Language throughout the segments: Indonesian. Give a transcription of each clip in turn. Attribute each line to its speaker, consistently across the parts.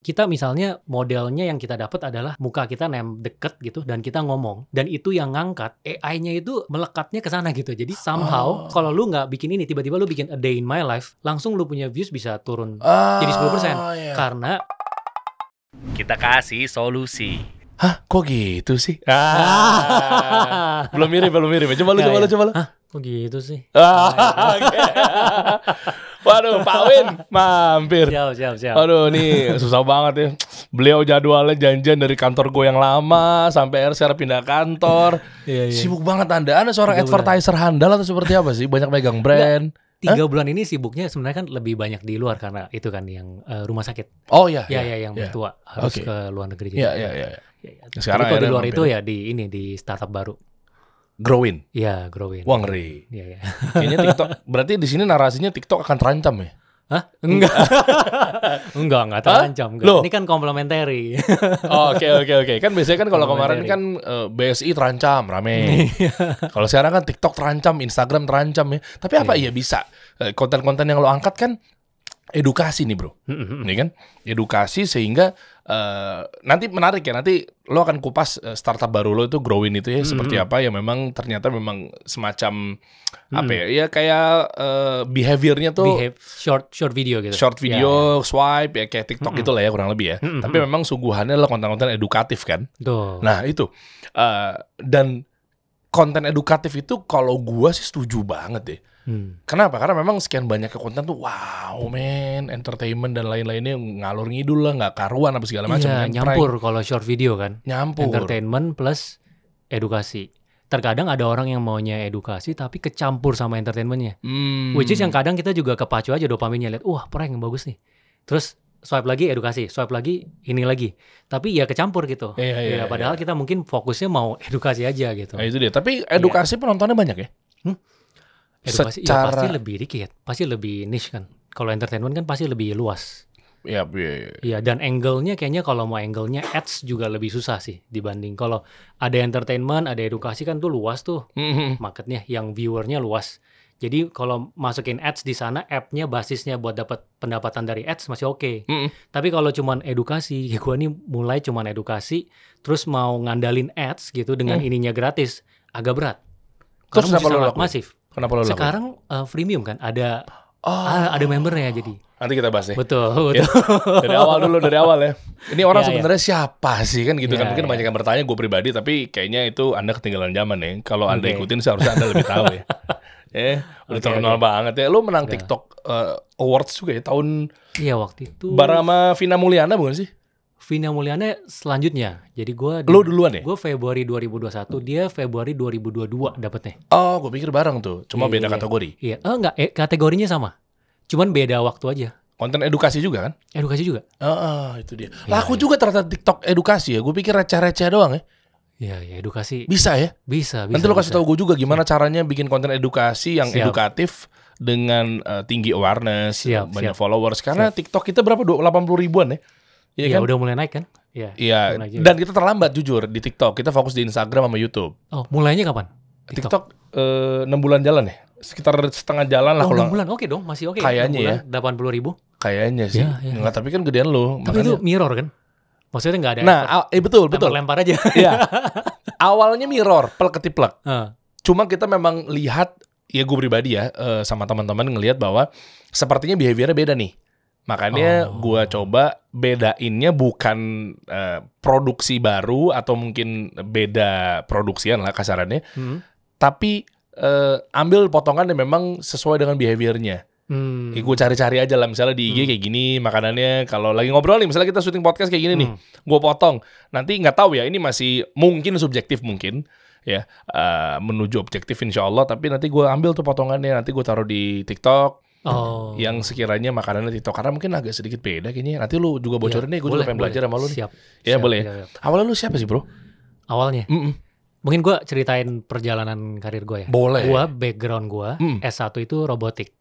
Speaker 1: kita misalnya modelnya yang kita dapat adalah muka kita deket gitu dan kita ngomong, dan itu yang ngangkat AI-nya itu melekatnya ke sana gitu. Jadi somehow kalau lu nggak bikin ini, tiba-tiba lu bikin a day in my life, langsung lu punya views bisa turun jadi 10% karena
Speaker 2: kita kasih solusi.
Speaker 3: Hah, kok gitu sih? Belum mirip. Coba lu.
Speaker 1: Hah, kok gitu sih?
Speaker 3: Okay. Waduh, Pak Win mampir.
Speaker 1: Siap.
Speaker 3: Aduh, nih susah banget ya. Beliau jadwalnya janjian dari kantor gue yang lama sampai sekarang pindah kantor.
Speaker 1: Iya.
Speaker 3: Sibuk banget Anda. Anda seorang advertiser handal atau seperti apa sih? Banyak megang brand.
Speaker 1: 3 bulan ini sibuknya sebenarnya kan lebih banyak di luar karena itu kan yang rumah sakit.
Speaker 3: Oh iya.
Speaker 1: Yang mertua harus ke luar negeri.
Speaker 3: Iya.
Speaker 1: Sekarang kalau di luar itu ya di startup baru.
Speaker 3: Growin.
Speaker 1: Iya, Growin.
Speaker 3: Wah, ngeri.
Speaker 1: Iya.
Speaker 3: Kayaknya TikTok. Berarti di sini narasinya TikTok akan terancam ya?
Speaker 1: Hah? Enggak terancam.
Speaker 3: Loh?
Speaker 1: Ini kan komplementari.
Speaker 3: Oke. Kan biasanya kan kalau kemarin kan BSI terancam rame. Kalau sekarang kan TikTok terancam, Instagram terancam ya. Tapi apa iya bisa? Konten-konten yang lo angkat kan edukasi nih bro. Ini kan edukasi sehingga nanti menarik ya. Nanti lo akan kupas startup baru lo itu Growin itu ya seperti apa ya. Memang ternyata memang semacam apa ya kayak behaviornya tuh
Speaker 1: short video gitu.
Speaker 3: Short video, swipe ya kayak TikTok gitu lah ya kurang lebih ya. Tapi memang sungguhannya adalah konten-konten edukatif kan.
Speaker 1: Tuh.
Speaker 3: Nah itu dan konten edukatif itu kalau gua sih setuju banget deh. Kenapa? Karena memang sekian banyak konten tuh wow men, entertainment dan lain-lainnya ngalur ngidul lah, nggak karuan apa segala macam kan.
Speaker 1: Nyampur kalau short video kan.
Speaker 3: Nyampur.
Speaker 1: Entertainment plus edukasi. Terkadang ada orang yang maunya edukasi tapi kecampur sama entertainmentnya. Which is yang kadang kita juga kepacu aja dopaminnya, lihat wah prank yang bagus nih. Terus swipe lagi edukasi, swipe lagi ini lagi. Tapi ya kecampur gitu.
Speaker 3: Iya,
Speaker 1: padahal kita mungkin fokusnya mau edukasi aja gitu.
Speaker 3: Nah, itu dia. Tapi edukasi penontonnya banyak ya?
Speaker 1: Edukasi ya pasti lebih dikit, pasti lebih niche kan. Kalau entertainment kan pasti lebih luas. Iya, dan angle-nya kayaknya kalau mau angle-nya ads juga lebih susah sih dibanding kalau ada entertainment, ada edukasi kan tuh luas tuh marketnya, yang viewernya luas. Jadi kalau masukin ads di sana, app-nya basisnya buat dapat pendapatan dari ads masih oke. Tapi kalau cuman edukasi, ya gue nih mulai cuman edukasi, terus mau ngandalin ads gitu dengan ininya gratis, agak berat.
Speaker 3: Terus
Speaker 1: Karena sangat masif.
Speaker 3: Kenapa lo lakukan?
Speaker 1: Sekarang freemium kan, ada membernya jadi.
Speaker 3: Nanti kita bahas ya.
Speaker 1: Betul.
Speaker 3: Ya, dari awal ya. Ini orang sebenarnya siapa sih kan gitu kan. Mungkin banyak yang bertanya, gue pribadi, tapi kayaknya itu Anda ketinggalan zaman ya. Kalau Anda ikutin seharusnya Anda lebih tahu ya. Udah terkenal banget ya. Lo menang TikTok Awards juga ya tahun.
Speaker 1: Iya waktu itu.
Speaker 3: Bareng sama Vina Mulyana bukan sih?
Speaker 1: Vina Mulyana selanjutnya. Jadi
Speaker 3: lo duluan ya?
Speaker 1: Gue Februari 2021, dia Februari 2022 dapetnya.
Speaker 3: Oh, gue pikir bareng tuh. Cuma beda kategori.
Speaker 1: Iya. Enggak, kategorinya sama. Cuman beda waktu aja.
Speaker 3: Konten edukasi juga kan?
Speaker 1: Edukasi juga.
Speaker 3: Itu dia. Laku juga ternyata TikTok edukasi ya. Gue pikir receh-receh doang ya.
Speaker 1: Iya, edukasi.
Speaker 3: Bisa ya?
Speaker 1: Bisa.
Speaker 3: Nanti lo kasih tahu gue juga gimana caranya bikin konten edukasi yang edukatif dengan tinggi awareness, banyak followers. Karena TikTok kita berapa? 80 ribuan ya?
Speaker 1: Iya, kan? Udah mulai naik kan?
Speaker 3: Iya. Dan kita terlambat jujur di TikTok. Kita fokus di Instagram sama YouTube.
Speaker 1: Oh, mulainya kapan?
Speaker 3: TikTok 6 bulan jalan ya? Sekitar setengah jalan lah.
Speaker 1: 6 bulan, oke dong, masih oke.
Speaker 3: Kayaknya ya.
Speaker 1: 80 ribu.
Speaker 3: Kayaknya sih. Enggak, tapi kan gedean lo.
Speaker 1: Tapi itu mirror kan? Maksudnya nggak ada.
Speaker 3: Nah, betul.
Speaker 1: Lempar aja.
Speaker 3: Iya. Awalnya mirror, plek ketiplek. Cuma kita memang lihat, ya gue pribadi ya, sama teman-teman ngelihat bahwa sepertinya behaviornya beda nih. Makanya gue coba bedainnya bukan produksi baru atau mungkin beda produksian lah kasarannya. Tapi ambil potongan yang memang sesuai dengan behaviornya. Gue cari-cari aja lah, misalnya di IG kayak gini makanannya, kalau lagi ngobrol nih, misalnya kita syuting podcast kayak gini nih, gue potong. Nanti nggak tahu ya, ini masih mungkin subjektif mungkin ya, menuju objektif insya Allah. Tapi nanti gue ambil tuh potongannya, nanti gue taruh di TikTok. Yang sekiranya makanannya TikTok, karena mungkin agak sedikit beda kayaknya. Nanti lu juga bocorin nih, gue juga pengen belajar sama lu nih.
Speaker 1: Siap.
Speaker 3: Boleh ya. Awalnya lu siapa sih bro?
Speaker 1: Awalnya? Mungkin gue ceritain perjalanan karir gue ya.
Speaker 3: Boleh.
Speaker 1: Gue background gue S1 itu robotik.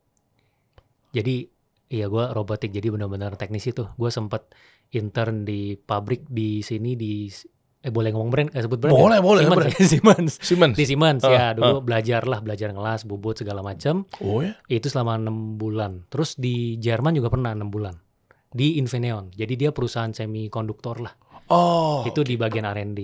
Speaker 1: Jadi iya gue robotik, jadi benar-benar teknisi tuh. Gue sempet intern di pabrik di sini di boleh ngomong brand, sebut brand?
Speaker 3: Boleh.
Speaker 1: Siemens. Di Siemens ya, dulu belajar ngelas, bubut segala macam.
Speaker 3: Oh ya?
Speaker 1: Itu selama 6 bulan. Terus di Jerman juga pernah 6 bulan. di Infineon. Jadi dia perusahaan semikonduktor lah. Itu di bagian R&D.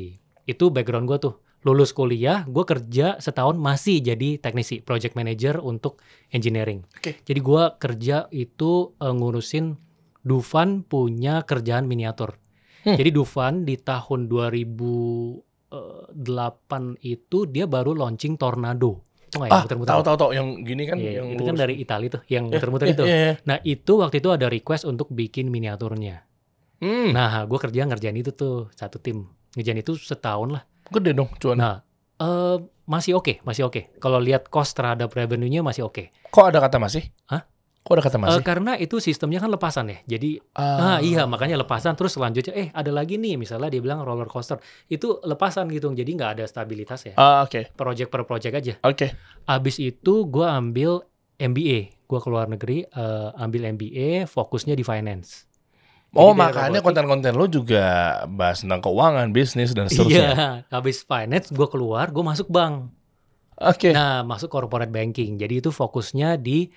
Speaker 1: Itu background gue tuh. Lulus kuliah, gue kerja setahun masih jadi teknisi, project manager untuk engineering. Jadi gue kerja itu ngurusin Dufan punya kerjaan miniatur. Jadi Dufan di tahun 2008 itu dia baru launching Tornado.
Speaker 3: Tahu yang gini kan, yang
Speaker 1: itu kan dari Italia tuh, yang muter-muter itu. Nah itu waktu itu ada request untuk bikin miniaturnya. Nah gue ngerjain itu tuh satu tim, ngerjain itu setahun lah.
Speaker 3: Gede dong cuan.
Speaker 1: Nah masih oke. Kalau lihat cost terhadap revenue-nya masih oke.
Speaker 3: Kok ada kata masih?
Speaker 1: Hah?
Speaker 3: Kok ada kata masih?
Speaker 1: Karena itu sistemnya kan lepasan ya. Jadi iya makanya lepasan. Terus selanjutnya ada lagi nih misalnya dia bilang roller coaster. Itu lepasan gitu. Jadi nggak ada stabilitas ya. Project per project aja. Abis itu gue ambil MBA. Gue keluar negeri ambil MBA. Fokusnya di finance.
Speaker 3: Jadi makanya konten-konten lo juga bahas tentang keuangan, bisnis dan seterusnya.
Speaker 1: Iya. Habis finance gue keluar. Gue masuk bank. Nah masuk corporate banking. Jadi itu fokusnya di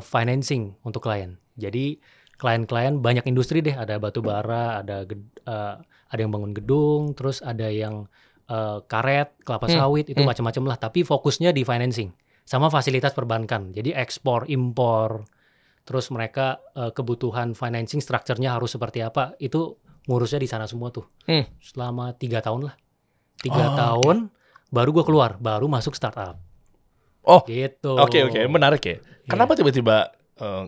Speaker 1: financing untuk klien. Jadi klien-klien banyak industri deh, ada batu bara, ada yang bangun gedung, terus ada yang karet, kelapa sawit, itu macam-macam lah. Tapi fokusnya di financing sama fasilitas perbankan. Jadi ekspor, impor, terus mereka kebutuhan financing structure-nya harus seperti apa, itu ngurusnya di sana semua tuh. Selama 3 tahun lah. 3 tahun baru gue keluar, baru masuk startup. Gitu.
Speaker 3: Oke, menarik ya. Kenapa tiba-tiba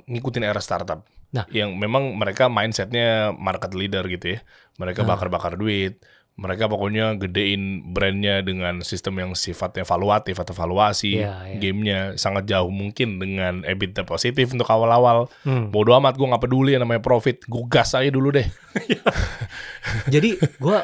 Speaker 3: ngikutin era startup? Nah, yang memang mereka mindsetnya market leader gitu ya. Mereka bakar-bakar duit. Mereka pokoknya gedein brandnya dengan sistem yang sifatnya valuatif atau valuasi. Gamenya sangat jauh mungkin dengan EBITDA positif untuk awal-awal. Bodo amat, gue gak peduli yang namanya profit. Gue gas aja dulu deh.
Speaker 1: Jadi gue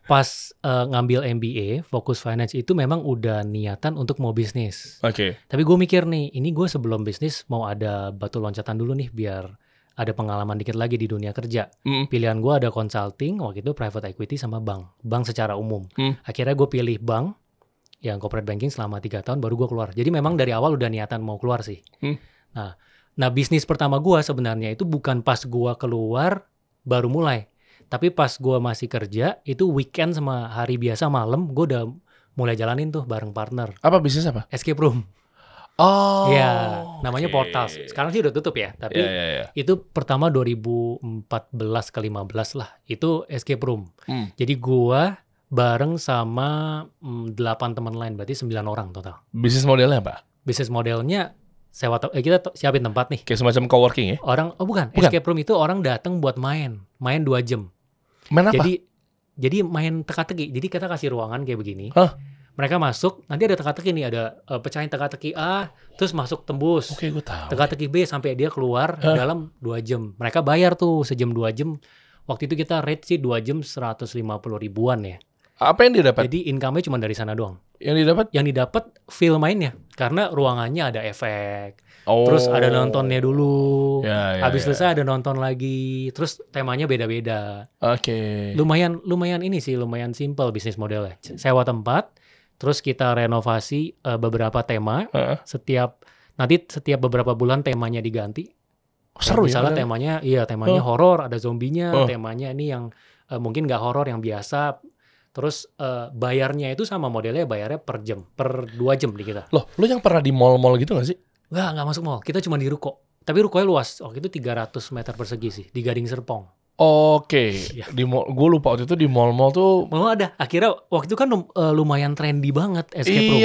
Speaker 1: pas ngambil MBA, fokus finance itu memang udah niatan untuk mau bisnis. Tapi gue mikir nih, ini gue sebelum bisnis mau ada batu loncatan dulu nih biar ada pengalaman dikit lagi di dunia kerja. Pilihan gue ada consulting, waktu itu private equity sama bank secara umum. Akhirnya gue pilih bank, yang corporate banking selama 3 tahun baru gue keluar. Jadi memang dari awal udah niatan mau keluar sih. Nah bisnis pertama gue sebenarnya itu bukan pas gue keluar baru mulai. Tapi pas gue masih kerja, itu weekend sama hari biasa malam, gue udah mulai jalanin tuh bareng partner.
Speaker 3: Apa bisnis apa?
Speaker 1: Escape room. Namanya Portals. Sekarang sih udah tutup ya, tapi itu pertama 2014 ke 15 lah. Itu escape room. Jadi gue bareng sama 8 teman lain, berarti 9 orang total.
Speaker 3: Bisnis modelnya apa?
Speaker 1: Bisnis modelnya kita siapin tempat nih.
Speaker 3: Kayak semacam coworking ya?
Speaker 1: Bukan. Escape room itu orang datang buat main 2 jam.
Speaker 3: Main apa?
Speaker 1: Jadi main teka-teki. Jadi kita kasih ruangan kayak begini. Mereka masuk, nanti ada teka-teki nih, ada pecahin teka-teki A, terus masuk tembus.
Speaker 3: Gue tahu.
Speaker 1: Teka-teki B sampai dia keluar dalam 2 jam. Mereka bayar tuh sejam 2 jam. Waktu itu kita rate sih 2 jam 150 ribuan ya.
Speaker 3: Apa yang didapat?
Speaker 1: Jadi income-nya cuma dari sana doang.
Speaker 3: Yang
Speaker 1: didapat feel mainnya. Karena ruangannya ada efek. Terus ada nontonnya dulu. Habis selesai ada nonton lagi. Terus temanya beda-beda. Lumayan ini sih, lumayan simple bisnis modelnya. Sewa tempat, terus kita renovasi beberapa tema. Setiap beberapa bulan temanya diganti.
Speaker 3: Seru
Speaker 1: misalnya temanya horor, ada zombinya. Temanya ini yang mungkin nggak horor, yang biasa. Terus bayarnya itu sama modelnya, bayarnya per jam, per 2 jam di kita.
Speaker 3: Loh, lo yang pernah di mall-mall gitu gak sih?
Speaker 1: Nggak masuk mall. Kita cuma di ruko. Tapi rukonya luas. Waktu itu 300 meter persegi sih, di Gading Serpong.
Speaker 3: Di mall, gue lupa waktu itu di mall-mall tuh.
Speaker 1: Mau ada. Akhirnya waktu itu kan lumayan trendy banget escape room.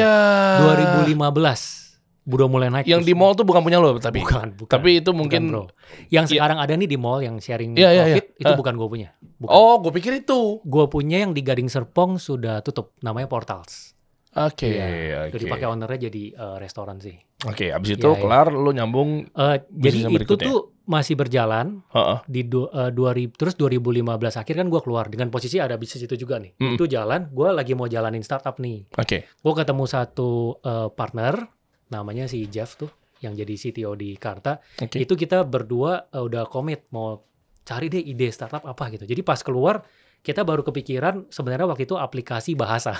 Speaker 1: 2015. Udah mulai naik.
Speaker 3: Yang di mall tuh bukan punya lo tapi.
Speaker 1: Bukan.
Speaker 3: Tapi itu mungkin
Speaker 1: bro. Yang sekarang ada nih di mall yang sharing profit itu bukan gue punya. Bukan.
Speaker 3: Gue pikir itu.
Speaker 1: Gue punya yang di Gading Serpong sudah tutup. Namanya Portals. Itu dipakai ownernya jadi restoran sih.
Speaker 3: Abis itu kelar lo nyambung.
Speaker 1: Jadi itu tuh masih berjalan di 2000, terus 2015 akhir kan gue keluar dengan posisi ada bisnis itu juga nih. Itu jalan, gue lagi mau jalanin startup nih. Gue ketemu satu partner namanya si Jeff tuh yang jadi CTO di Karta. Itu kita berdua udah komit mau cari deh ide startup apa gitu. Jadi pas keluar kita baru kepikiran sebenarnya waktu itu aplikasi bahasa.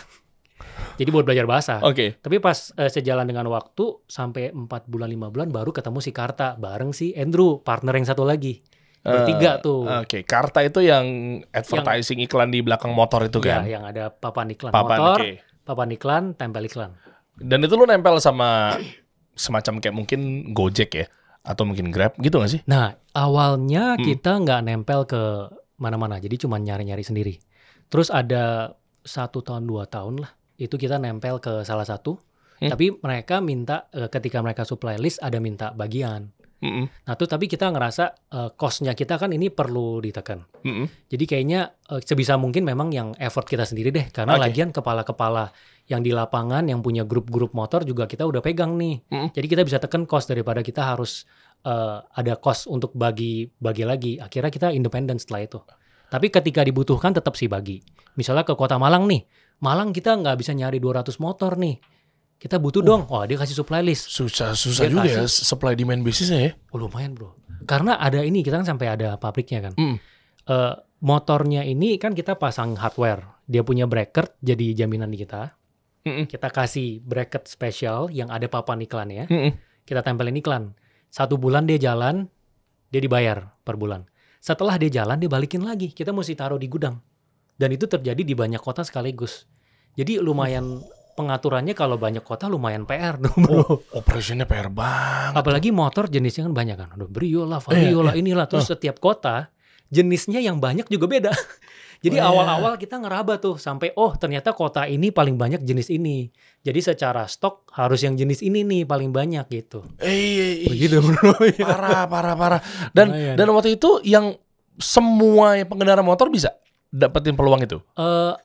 Speaker 1: Jadi buat belajar bahasa. Tapi pas sejalan dengan waktu sampai 4 bulan 5 bulan baru ketemu si Karta bareng si Andrew, partner yang satu lagi. bertiga tuh.
Speaker 3: Oke, Karta itu yang advertising iklan di belakang motor itu kan?
Speaker 1: Iya, yang ada papan iklan motor, papan iklan, tempel iklan.
Speaker 3: Dan itu lu nempel sama semacam kayak mungkin Gojek ya? Atau mungkin Grab gitu gak sih?
Speaker 1: Nah, awalnya kita nggak nempel ke mana-mana, jadi cuma nyari-nyari sendiri. Terus ada 1 tahun 2 tahun lah, itu kita nempel ke salah satu. Tapi mereka minta ketika mereka supply list ada minta bagian. Nah tuh tapi kita ngerasa cost-nya kita kan ini perlu ditekan. Jadi kayaknya sebisa mungkin memang yang effort kita sendiri deh. Karena lagian kepala-kepala yang di lapangan yang punya grup-grup motor juga kita udah pegang nih. Jadi kita bisa tekan cost daripada kita harus ada cost untuk bagi lagi. Akhirnya kita independen setelah itu. Tapi ketika dibutuhkan tetap sih bagi. Misalnya ke Kota Malang nih. Malang kita nggak bisa nyari 200 motor nih. Kita butuh dong. Wah, dia kasih supply list.
Speaker 3: Susah dia juga kasih, ya supply demand bisnisnya ya.
Speaker 1: Oh, lumayan bro. Karena ada ini, kita kan sampai ada pabriknya kan. Motornya ini kan kita pasang hardware. Dia punya bracket jadi jaminan di kita. Kita kasih bracket spesial yang ada papan iklannya. Kita tempelin iklan. 1 bulan dia jalan, dia dibayar per bulan. Setelah dia jalan, dia balikin lagi. Kita mesti taruh di gudang. Dan itu terjadi di banyak kota sekaligus. Jadi lumayan... Pengaturannya kalau banyak kota lumayan PR dong bro.
Speaker 3: Operasinya PR banget.
Speaker 1: Apalagi motor jenisnya kan banyak kan. Ada Brio lah, Vario lah, inilah. Terus setiap kota jenisnya yang banyak juga beda. Jadi awal-awal kita ngeraba tuh sampai ternyata kota ini paling banyak jenis ini. Jadi secara stok harus yang jenis ini nih paling banyak gitu.
Speaker 3: Begitu bro. Parah. Dan waktu itu yang semua pengendara motor bisa dapetin peluang itu?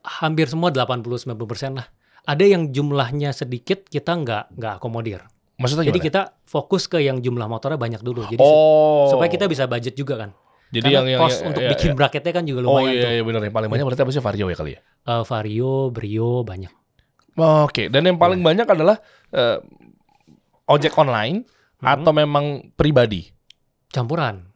Speaker 1: Hampir semua 80-90% lah. Ada yang jumlahnya sedikit kita nggak akomodir.
Speaker 3: Maksudnya gimana?
Speaker 1: Jadi kita fokus ke yang jumlah motornya banyak dulu. Jadi supaya kita bisa budget juga kan.
Speaker 3: Jadi
Speaker 1: karena cost untuk bikin bracketnya kan juga lumayan tuh.
Speaker 3: Iya benar. Yang paling banyak berarti apa sih Vario ya kali ya?
Speaker 1: Vario, Brio banyak.
Speaker 3: Oke. Dan yang paling banyak adalah ojek online atau memang pribadi?
Speaker 1: Campuran.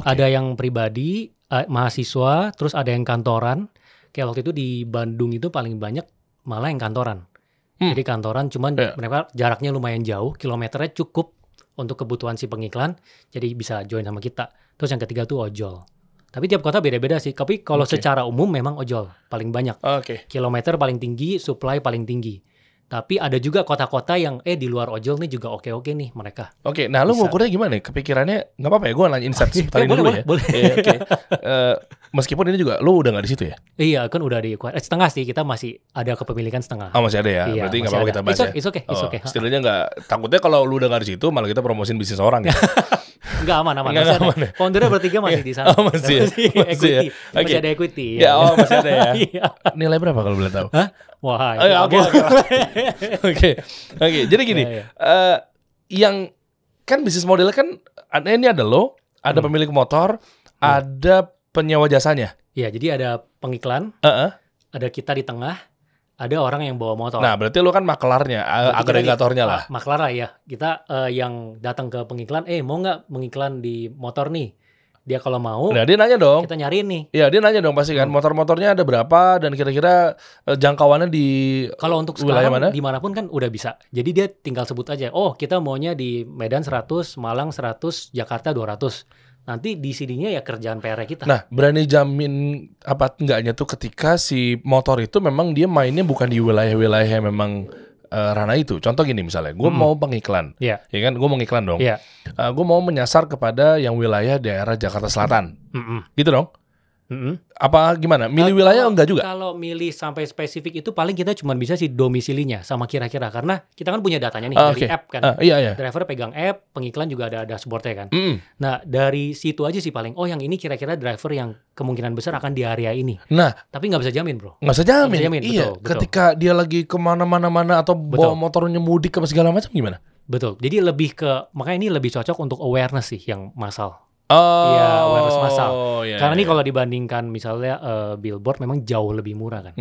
Speaker 1: Ada yang pribadi, mahasiswa, terus ada yang kantoran. Kayak waktu itu di Bandung itu paling banyak malah yang kantoran. Jadi kantoran cuman mereka jaraknya lumayan jauh, kilometernya cukup untuk kebutuhan si pengiklan, jadi bisa join sama kita. Terus yang ketiga tuh ojol. Tapi tiap kota beda-beda sih. Tapi kalau secara umum memang ojol paling banyak. Kilometer paling tinggi, supply paling tinggi. Tapi ada juga kota-kota yang di luar ojol nih juga oke nih mereka.
Speaker 3: Nah lu ngukurnya gimana? Kepikirannya nggak apa-apa ya? Gue nanya insight sebentar dulu ya.
Speaker 1: Boleh.
Speaker 3: Meskipun ini juga lu udah nggak di situ ya?
Speaker 1: Iya kan udah di setengah sih, kita masih ada kepemilikan setengah.
Speaker 3: Masih ada ya? Iya, berarti nggak apa-apa kita bahas ya?
Speaker 1: It's okay.
Speaker 3: Setidaknya nggak, takutnya kalau lu udah nggak di situ malah kita promosin bisnis orang ya?
Speaker 1: Nggak aman. Foundernya bertiga masih di sana.
Speaker 3: Masih ya?
Speaker 1: Masih ada equity.
Speaker 3: Masih ada ya? Nilai berapa kalau boleh tahu?
Speaker 1: Wah,
Speaker 3: Oke. Jadi gini, yang kan bisnis modelnya kan ini ada lo, ada pemilik motor, ada penyewa jasanya.
Speaker 1: Iya, jadi ada pengiklan, ada kita di tengah, ada orang yang bawa motor.
Speaker 3: Nah, berarti lo kan maklarnya, agregatornya lah.
Speaker 1: Maklar lah ya. Kita yang datang ke pengiklan, mau nggak mengiklan di motor nih? Dia kalau mau,
Speaker 3: nah dia nanya dong.
Speaker 1: Kita nyariin nih.
Speaker 3: Iya, dia nanya dong pasti kan. Motor-motornya ada berapa dan kira-kira jangkauannya di
Speaker 1: kalau untuk
Speaker 3: wilayah
Speaker 1: sekarang,
Speaker 3: mana?
Speaker 1: Dimanapun kan udah bisa. Jadi dia tinggal sebut aja. Kita maunya di Medan 100, Malang 100, Jakarta 200. Nanti di CD-nya ya kerjaan PR kita.
Speaker 3: Nah, berani jamin apa enggaknya tuh ketika si motor itu memang dia mainnya bukan di wilayah-wilayah yang memang ranah itu. Contoh gini misalnya, gue mau pengiklan, ya kan, gue mau ngiklan dong. Gue mau menyasar kepada yang wilayah daerah Jakarta Selatan, gitu dong. Apa gimana? Milih wilayah enggak juga?
Speaker 1: Kalau milih sampai spesifik itu paling kita cuma bisa sih domisilinya sama kira-kira, karena kita kan punya datanya nih dari app kan. Driver pegang app, pengiklan juga ada dashboardnya kan. Nah dari situ aja sih paling. Yang ini kira-kira driver yang kemungkinan besar akan di area ini.
Speaker 3: Nah,
Speaker 1: tapi nggak bisa jamin bro.
Speaker 3: Nggak bisa jamin. Iya. Betul. Ketika dia lagi kemana-mana atau bawa motornya mudik ke segala macam gimana?
Speaker 1: Betul. Jadi lebih ke, makanya ini lebih cocok untuk awareness sih yang massal. Iya, awareness massal. Karena ini kalau dibandingkan misalnya billboard memang jauh lebih murah kan.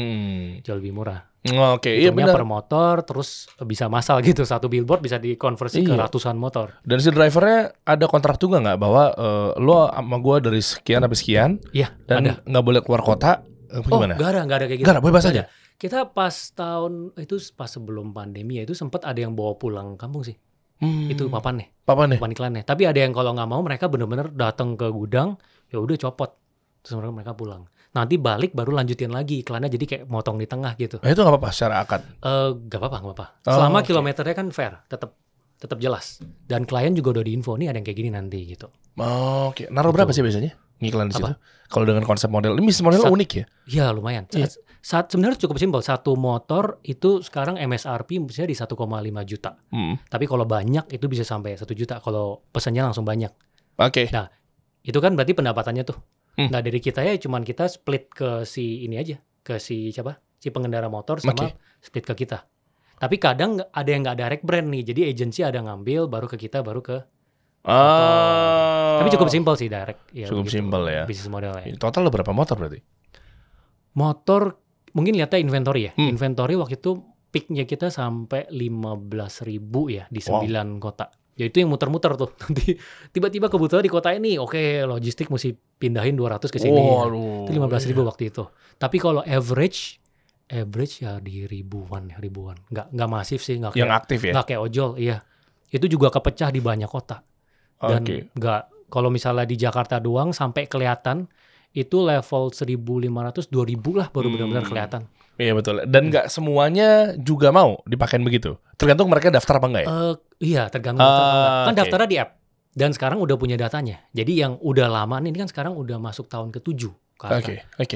Speaker 1: Jauh lebih murah. Iya benar. Per motor terus bisa massal gitu. Satu billboard bisa dikonversi ke ratusan motor.
Speaker 3: Dan si drivernya ada kontrak juga nggak bahwa lo sama gue dari sekian sampai sekian.
Speaker 1: Iya.
Speaker 3: Dan nggak boleh keluar kota. Gimana?
Speaker 1: Nggak ada kayak gitu.
Speaker 3: Nggak ada, bebas aja.
Speaker 1: Kita pas tahun itu pas sebelum pandemi ya itu sempat ada yang bawa pulang kampung sih. Itu papannya.
Speaker 3: Papan
Speaker 1: iklannya. Tapi ada yang kalau nggak mau mereka benar-benar datang ke gudang, ya udah copot. Terus mereka pulang. Nanti balik baru lanjutin lagi iklannya, jadi kayak motong di tengah gitu.
Speaker 3: Itu nggak apa-apa secara akad?
Speaker 1: Nggak apa-apa. Selama kilometernya kan fair, tetap jelas. Dan klien juga udah diinfo nih ada yang kayak gini nanti gitu.
Speaker 3: Oke. Naruh berapa sih biasanya ngiklan di situ? Kalau dengan konsep model, ini model unik ya?
Speaker 1: Iya lumayan. Sebenarnya cukup simpel. Satu motor itu sekarang MSRP misalnya di 1,5 juta. Tapi kalau banyak itu bisa sampai 1 juta kalau pesannya langsung banyak.
Speaker 3: Oke.
Speaker 1: Nah itu kan berarti pendapatannya tuh. Nah dari kita ya cuman kita split ke si ini aja, ke si pengendara motor sama split ke kita. Tapi kadang ada yang nggak direct brand nih, jadi agensi ada ngambil baru ke kita baru ke tapi cukup simpel sih direct. Ya,
Speaker 3: cukup simpel ya.
Speaker 1: Bisnis modelnya.
Speaker 3: Total berapa motor berarti?
Speaker 1: Motor mungkin lihatnya inventory ya. Inventory waktu itu peaknya kita sampai 15.000 ya di 9 kota. Ya itu yang muter-muter tuh. Nanti tiba-tiba kebutuhan di kota ini, oke, logistik mesti pindahin 200 ke sini. Itu 15.000 waktu itu. Tapi kalau average ya di ribuan. Nggak masif sih, nggak
Speaker 3: yang
Speaker 1: kayak,
Speaker 3: aktif ya.
Speaker 1: Nggak kayak ojol, iya. Itu juga kepecah di banyak kota. Dan nggak, kalau misalnya di Jakarta doang sampai kelihatan itu level 1.500, 2.000 lah baru benar-benar kelihatan.
Speaker 3: Iya betul. Dan nggak semuanya juga mau dipakein begitu. Tergantung mereka daftar apa enggak ya?
Speaker 1: Iya, tergantung daftar apa enggak. Kan daftarnya di app. Dan sekarang udah punya datanya. Jadi yang udah lama nih, ini kan sekarang udah masuk tahun ke-7.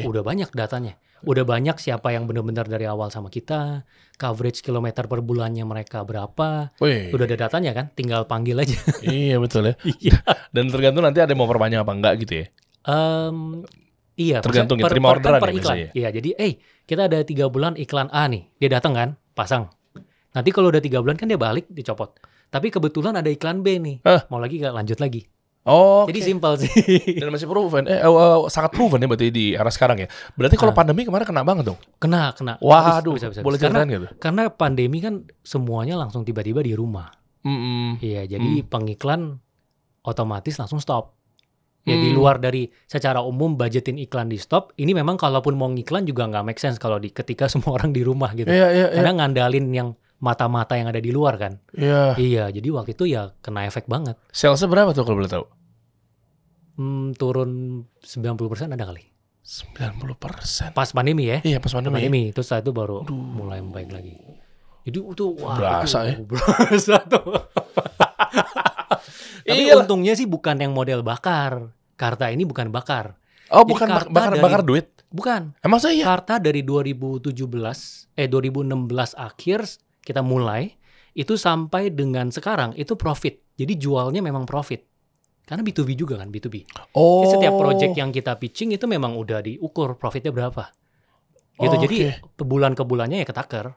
Speaker 1: Udah banyak datanya. Udah banyak siapa yang benar-benar dari awal sama kita, coverage kilometer per bulannya mereka berapa. Udah ada datanya kan, tinggal panggil aja.
Speaker 3: Iya betul ya. Iya. Dan tergantung nanti ada yang mau perpanjang apa enggak gitu ya.
Speaker 1: Iya,
Speaker 3: tergantung terima orderan
Speaker 1: per iklan. Iya, jadi kita ada 3 bulan iklan A nih. Dia datang kan, pasang. Nanti kalau udah 3 bulan kan dia balik, dicopot. Tapi kebetulan ada iklan B nih. Mau lagi gak lanjut lagi. Jadi simpel sih.
Speaker 3: Dan masih proven. Sangat proven ya berarti di era sekarang ya. Berarti kalau pandemi kemarin kena banget dong?
Speaker 1: Kena.
Speaker 3: Waduh,
Speaker 1: bisa.
Speaker 3: Boleh ceritain gitu?
Speaker 1: Karena pandemi kan semuanya langsung tiba-tiba di rumah. Iya, jadi pengiklan otomatis langsung stop. Ya di luar dari secara umum budgetin iklan di stop, ini memang kalaupun mau ngiklan juga nggak make sense kalau ketika semua orang di rumah gitu. Karena ngandalin yang mata-mata yang ada di luar kan. Iya, jadi waktu itu ya kena efek banget.
Speaker 3: Salesnya berapa tuh kalau boleh tahu?
Speaker 1: Turun 90% ada kali.
Speaker 3: 90%?
Speaker 1: Pas pandemi ya?
Speaker 3: Iya, pas pandemi.
Speaker 1: Terus setelah itu baru mulai membaik lagi. Jadi itu
Speaker 3: berasa ya?
Speaker 1: Berasa tuh. Tapi untungnya sih bukan yang model bakar. Karta ini bukan bakar.
Speaker 3: Bukan bakar duit?
Speaker 1: Bukan.
Speaker 3: Emang saya?
Speaker 1: Karta dari 2016 akhir kita mulai, itu sampai dengan sekarang itu profit. Jadi jualnya memang profit. Karena B2B juga kan, B2B. Jadi setiap project yang kita pitching itu memang udah diukur profitnya berapa. Gitu. Jadi bulan ke bulannya ya ketaker.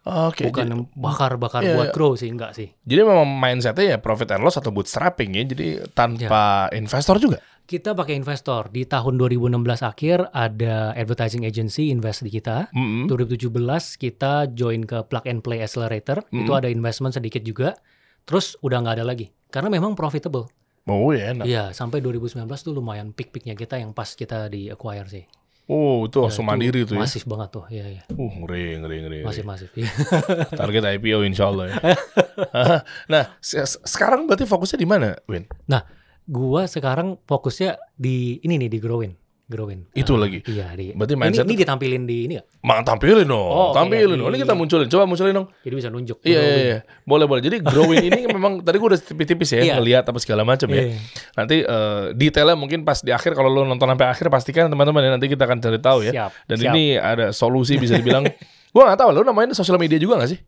Speaker 1: Bukan bakar-bakar buat grow sih, enggak sih.
Speaker 3: Jadi memang mindsetnya ya profit and loss atau bootstrapping ya, jadi tanpa investor juga?
Speaker 1: Kita pakai investor. Di tahun 2016 akhir ada advertising agency invest di kita. 2017 kita join ke Plug and Play Accelerator, itu ada investment sedikit juga. Terus udah nggak ada lagi, karena memang profitable.
Speaker 3: Enak.
Speaker 1: Iya, sampai 2019 tuh lumayan peak-peaknya kita yang pas kita di acquire sih.
Speaker 3: Itu langsung mandiri tuh ya?
Speaker 1: Masif banget tuh, iya.
Speaker 3: Ngeri.
Speaker 1: Masif.
Speaker 3: Target IPO insya Allah ya. Nah, sekarang berarti fokusnya di mana, Win?
Speaker 1: Nah, gua sekarang fokusnya di ini nih, di growing.
Speaker 3: Itu lagi?
Speaker 1: Iya.
Speaker 3: Berarti mindset
Speaker 1: ini ditampilin di ini gak?
Speaker 3: Tampilin dong. Ini kita munculin. Coba munculin dong.
Speaker 1: Jadi bisa nunjuk.
Speaker 3: Iya. Boleh. Jadi growing ini memang tadi gue udah tipis-tipis ya ngelihat apa segala macam ya. Nanti detailnya mungkin pas di akhir kalau lo nonton sampai akhir pastikan teman-teman ya nanti kita akan cari tahu ya. Dan ini ada solusi bisa dibilang. Gue nggak tahu lo namanya sosial media juga nggak sih?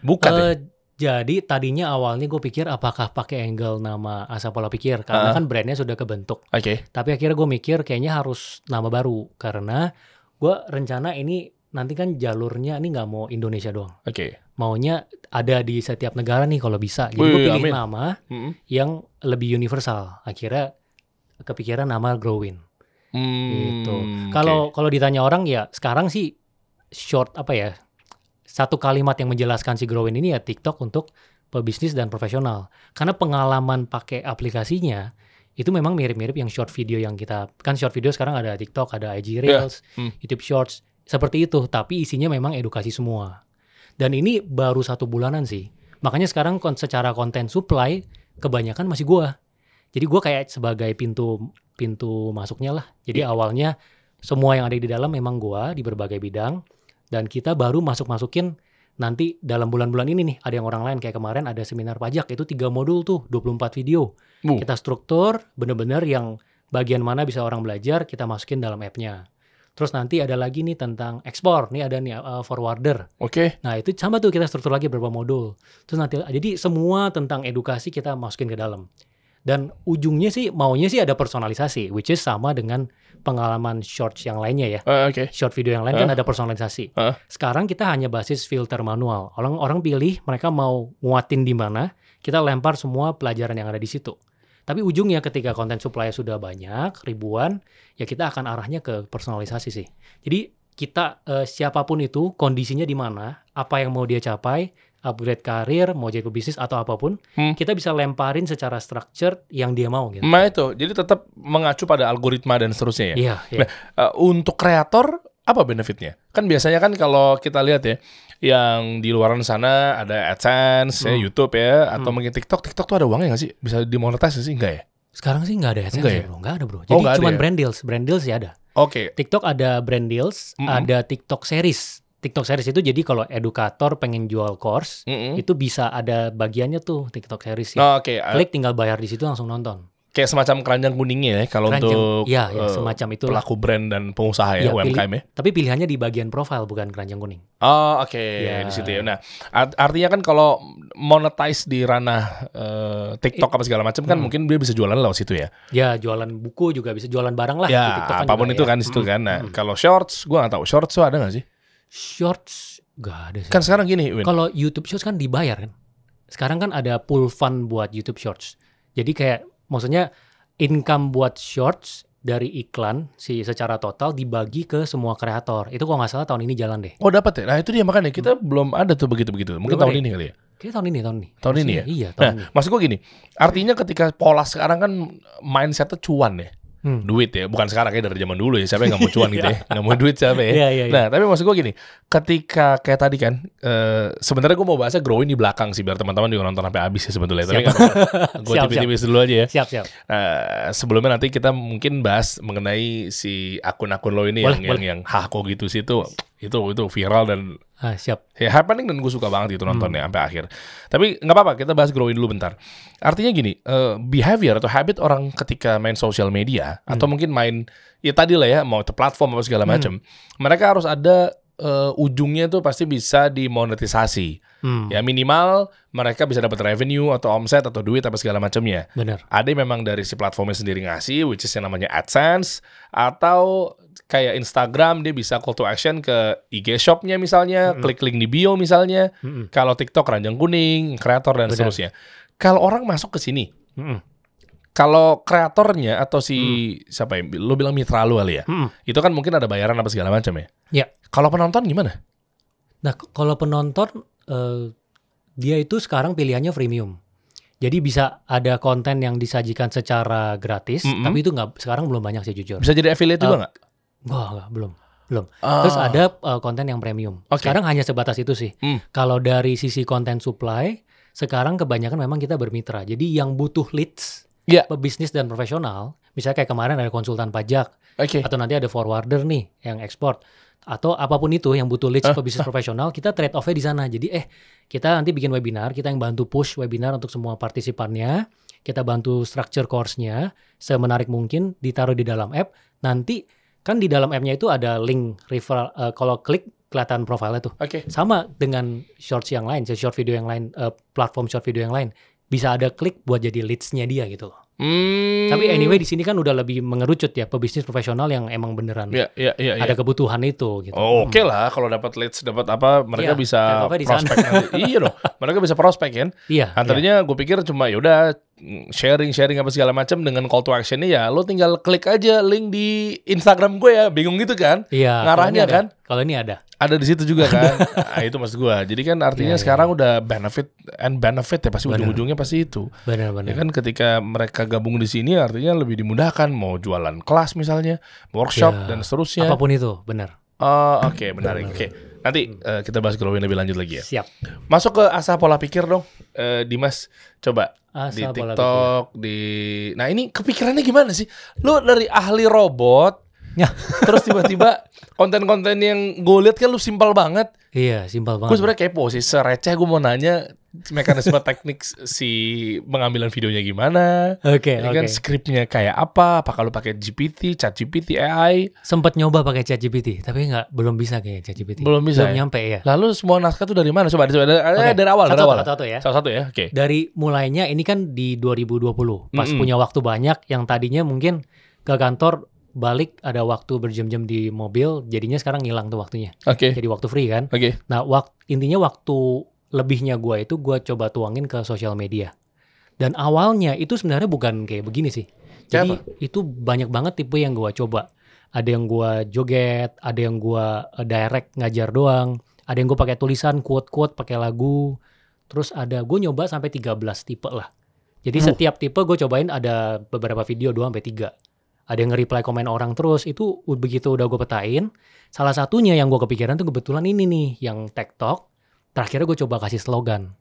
Speaker 3: Bukan ya?
Speaker 1: Jadi tadinya awalnya gue pikir apakah pakai angle nama asal pola pikir karena kan brandnya sudah kebentuk. Tapi akhirnya gue mikir kayaknya harus nama baru karena gue rencana ini nanti kan jalurnya ini nggak mau Indonesia doang. Maunya ada di setiap negara nih kalau bisa. Jadi gue pilih nama yang lebih universal. Akhirnya kepikiran nama Growin. Gitu. Kalau ditanya orang ya sekarang sih short satu kalimat yang menjelaskan si Growin ini ya TikTok untuk pebisnis dan profesional. Karena pengalaman pakai aplikasinya itu memang mirip-mirip yang short video yang kita, kan short video sekarang ada TikTok, ada IG Reels, YouTube Shorts, seperti itu. Tapi isinya memang edukasi semua. Dan ini baru 1 bulanan sih. Makanya sekarang secara content supply kebanyakan masih gua. Jadi gua kayak sebagai pintu masuknya lah. Jadi awalnya semua yang ada di dalam memang gua di berbagai bidang, dan kita baru masukin nanti dalam bulan-bulan ini nih, ada yang orang lain. Kayak kemarin ada seminar pajak, itu 3 modul tuh, 24 video. Kita struktur bener-bener yang bagian mana bisa orang belajar, kita masukin dalam app-nya. Terus nanti ada lagi nih tentang ekspor, nih ada nih forwarder. Nah itu sama tuh, kita struktur lagi beberapa modul. Terus nanti, jadi semua tentang edukasi kita masukin ke dalam. Dan ujungnya sih maunya sih ada personalisasi, which is sama dengan pengalaman shorts yang lainnya ya. Short video yang lain kan ada personalisasi. Sekarang kita hanya basis filter manual. Orang pilih mereka mau nguatin di mana, kita lempar semua pelajaran yang ada di situ. Tapi ujungnya ketika konten supply sudah banyak, ribuan, ya kita akan arahnya ke personalisasi sih. Jadi kita siapapun itu, kondisinya di mana, apa yang mau dia capai, upgrade karir, mau jadi pebisnis atau apapun, kita bisa lemparin secara structure yang dia mau gitu.
Speaker 3: Itu, jadi tetap mengacu pada algoritma dan seterusnya ya?
Speaker 1: Iya.
Speaker 3: Nah, untuk kreator, apa benefitnya? Kan biasanya kan kalau kita lihat ya, yang di luaran sana ada AdSense, ya, YouTube ya, atau mungkin TikTok tuh ada uangnya nggak sih? Bisa dimonetize sih? Enggak ya?
Speaker 1: Sekarang sih nggak ada AdSense ya, bro. Nggak ada, bro. Jadi cuma brand deals sih ada. TikTok ada brand deals, ada TikTok series. TikTok series itu jadi kalau edukator pengen jual course, itu bisa ada bagiannya tuh TikTok series ya. Klik tinggal bayar di situ langsung nonton.
Speaker 3: Kayak semacam keranjang kuningnya ya kalau untuk
Speaker 1: semacam itu
Speaker 3: pelaku brand dan pengusaha ya, UMKM ya.
Speaker 1: Tapi pilihannya di bagian profile bukan keranjang kuning.
Speaker 3: Di situ ya. Nah, artinya kan kalau monetize di ranah TikTok apa segala macam kan mungkin dia bisa jualan lewat situ ya.
Speaker 1: Ya, jualan buku juga bisa, jualan barang lah.
Speaker 3: Ya, di TikTok kan apapun itu kan di situ kan. Nah, kalau shorts, gua nggak tahu shorts tuh ada nggak sih?
Speaker 1: Shorts nggak ada sih.
Speaker 3: Kan sekarang gini, Win.
Speaker 1: Kalau YouTube Shorts kan dibayar kan. Sekarang kan ada pool fund buat YouTube Shorts. Jadi kayak maksudnya income buat Shorts dari iklan secara total dibagi ke semua kreator. Itu kalau nggak salah tahun ini jalan deh.
Speaker 3: Dapat ya. Nah itu dia makanya kita belum ada tuh begitu-begitu. Mungkin tahun ini kali ya.
Speaker 1: Kayaknya tahun ini.
Speaker 3: Tahun ini ya.
Speaker 1: Iya. Tahun ini.
Speaker 3: Maksud gue gini. Artinya ketika pola sekarang kan mindsetnya cuan ya. Duit ya, bukan sekarang kayak dari zaman dulu ya, siapa yang gak mau cuan gitu ya, gak mau duit siapa ya. Nah tapi maksud gue gini, ketika kayak tadi kan, sebenarnya gue mau bahasnya growing di belakang sih biar teman-teman juga nonton sampai habis ya sebetulnya. Tapi gue tipis-tipis dulu aja ya.
Speaker 1: Siap.
Speaker 3: Sebelumnya nanti kita mungkin bahas mengenai si akun-akun lo ini yang hako gitu sih itu viral dan
Speaker 1: siap.
Speaker 3: Ya, happening, dan gue suka banget itu nontonnya sampai akhir. Tapi nggak apa-apa, kita bahas growing dulu bentar. Artinya gini, behavior atau habit orang ketika main social media atau mungkin main ya tadi lah ya, mau itu platform apa segala macam, mereka harus ada ujungnya tuh pasti bisa dimonetisasi. Ya minimal mereka bisa dapat revenue atau omset atau duit apa segala macamnya.
Speaker 1: Benar.
Speaker 3: Ada yang memang dari si platformnya sendiri ngasih, which is yang namanya AdSense, atau kayak Instagram dia bisa call to action ke IG shop-nya misalnya, klik link di bio misalnya. Kalau TikTok keranjang kuning, kreator dan seterusnya. Kalau orang masuk ke sini, kalau kreatornya atau siapa ya, lo bilang mitra lo kali ya, itu kan mungkin ada bayaran apa segala macam ya.
Speaker 1: Ya.
Speaker 3: Kalau penonton gimana?
Speaker 1: Nah, kalau penonton dia itu sekarang pilihannya freemium. Jadi bisa ada konten yang disajikan secara gratis, tapi itu sekarang belum banyak sih jujur.
Speaker 3: Bisa jadi affiliate juga nggak?
Speaker 1: Enggak, belum. Terus ada konten yang premium. Sekarang hanya sebatas itu sih. Kalau dari sisi konten supply, sekarang kebanyakan memang kita bermitra. Jadi yang butuh leads, pebisnis dan profesional, misalnya kayak kemarin ada konsultan pajak, atau nanti ada forwarder nih yang ekspor, atau apapun itu yang butuh leads pebisnis profesional, kita trade off-nya di sana. Jadi kita nanti bikin webinar, kita yang bantu push webinar untuk semua partisipannya, kita bantu structure course-nya semenarik mungkin, ditaruh di dalam app. Nanti kan di dalam app-nya itu ada link referral, kalau klik kelihatan profilnya tuh. Sama dengan shorts yang lain, short video yang lain, platform short video yang lain. Bisa ada klik buat jadi leads-nya dia gitu loh. Tapi anyway di sini kan udah lebih mengerucut ya, pebisnis profesional yang emang beneran ada kebutuhan itu gitu.
Speaker 3: Oke lah, kalau dapat leads, dapat apa, mereka bisa prospek nanti. Iya loh, mereka bisa prospek kan. Tadinya gue pikir cuma yaudah sharing apa segala macam dengan call to action-nya ya lo tinggal klik aja link di Instagram gue ya, bingung gitu kan. Ngarahnya kan.
Speaker 1: Kalau ini ada
Speaker 3: di situ juga kan. Itu maksud gue. Jadi kan artinya sekarang udah benefit ya, pasti ujung-ujungnya pasti itu.
Speaker 1: Benar.
Speaker 3: Ya kan ketika mereka gabung di sini artinya lebih dimudahkan, mau jualan kelas misalnya, workshop dan seterusnya.
Speaker 1: Apapun itu, benar.
Speaker 3: Oke, menarik. Nanti kita bahas growing lebih lanjut lagi ya.
Speaker 1: Siap.
Speaker 3: Masuk ke asah pola pikir dong, Dimas. Coba di TikTok, Nah ini kepikirannya gimana sih? Lu dari ahli robot, terus tiba-tiba konten-konten yang gue lihat kan lu simpel banget.
Speaker 1: Iya, simpel banget.
Speaker 3: Gue sebenarnya kepo sih, sereceh gue mau nanya mekanisme teknik si pengambilan videonya gimana.
Speaker 1: Oke.
Speaker 3: Kan skripnya kayak apa? Apa kalau pakai GPT, ChatGPT, AI?
Speaker 1: Sempat nyoba pakai ChatGPT, tapi belum bisa kayak ChatGPT.
Speaker 3: Belum bisa.
Speaker 1: Belum nyampe ya.
Speaker 3: Lalu semua naskah tuh dari mana? Coba dari awal.
Speaker 1: Satu-satu ya.
Speaker 3: Satu-satu ya. Oke.
Speaker 1: Dari mulainya ini kan di 2020, pas punya waktu banyak, yang tadinya mungkin ke kantor balik ada waktu berjam-jam di mobil, jadinya sekarang hilang tuh waktunya.
Speaker 3: Oke.
Speaker 1: Jadi waktu free kan.
Speaker 3: Oke.
Speaker 1: Nah, intinya waktu lebihnya gue coba tuangin ke sosial media. Dan awalnya itu sebenarnya bukan kayak begini sih. Jadi itu banyak banget tipe yang gue coba. Ada yang gue joget, ada yang gue direct ngajar doang, ada yang gue pakai tulisan, quote-quote, pakai lagu. Terus gue nyoba sampai 13 tipe lah. Jadi setiap tipe gue cobain ada beberapa video 2-3. Ada yang nge-reply komen orang terus. Itu begitu udah gue petain. Salah satunya yang gue kepikiran tuh kebetulan ini nih, yang TikTok. Terakhirnya gue coba kasih slogan.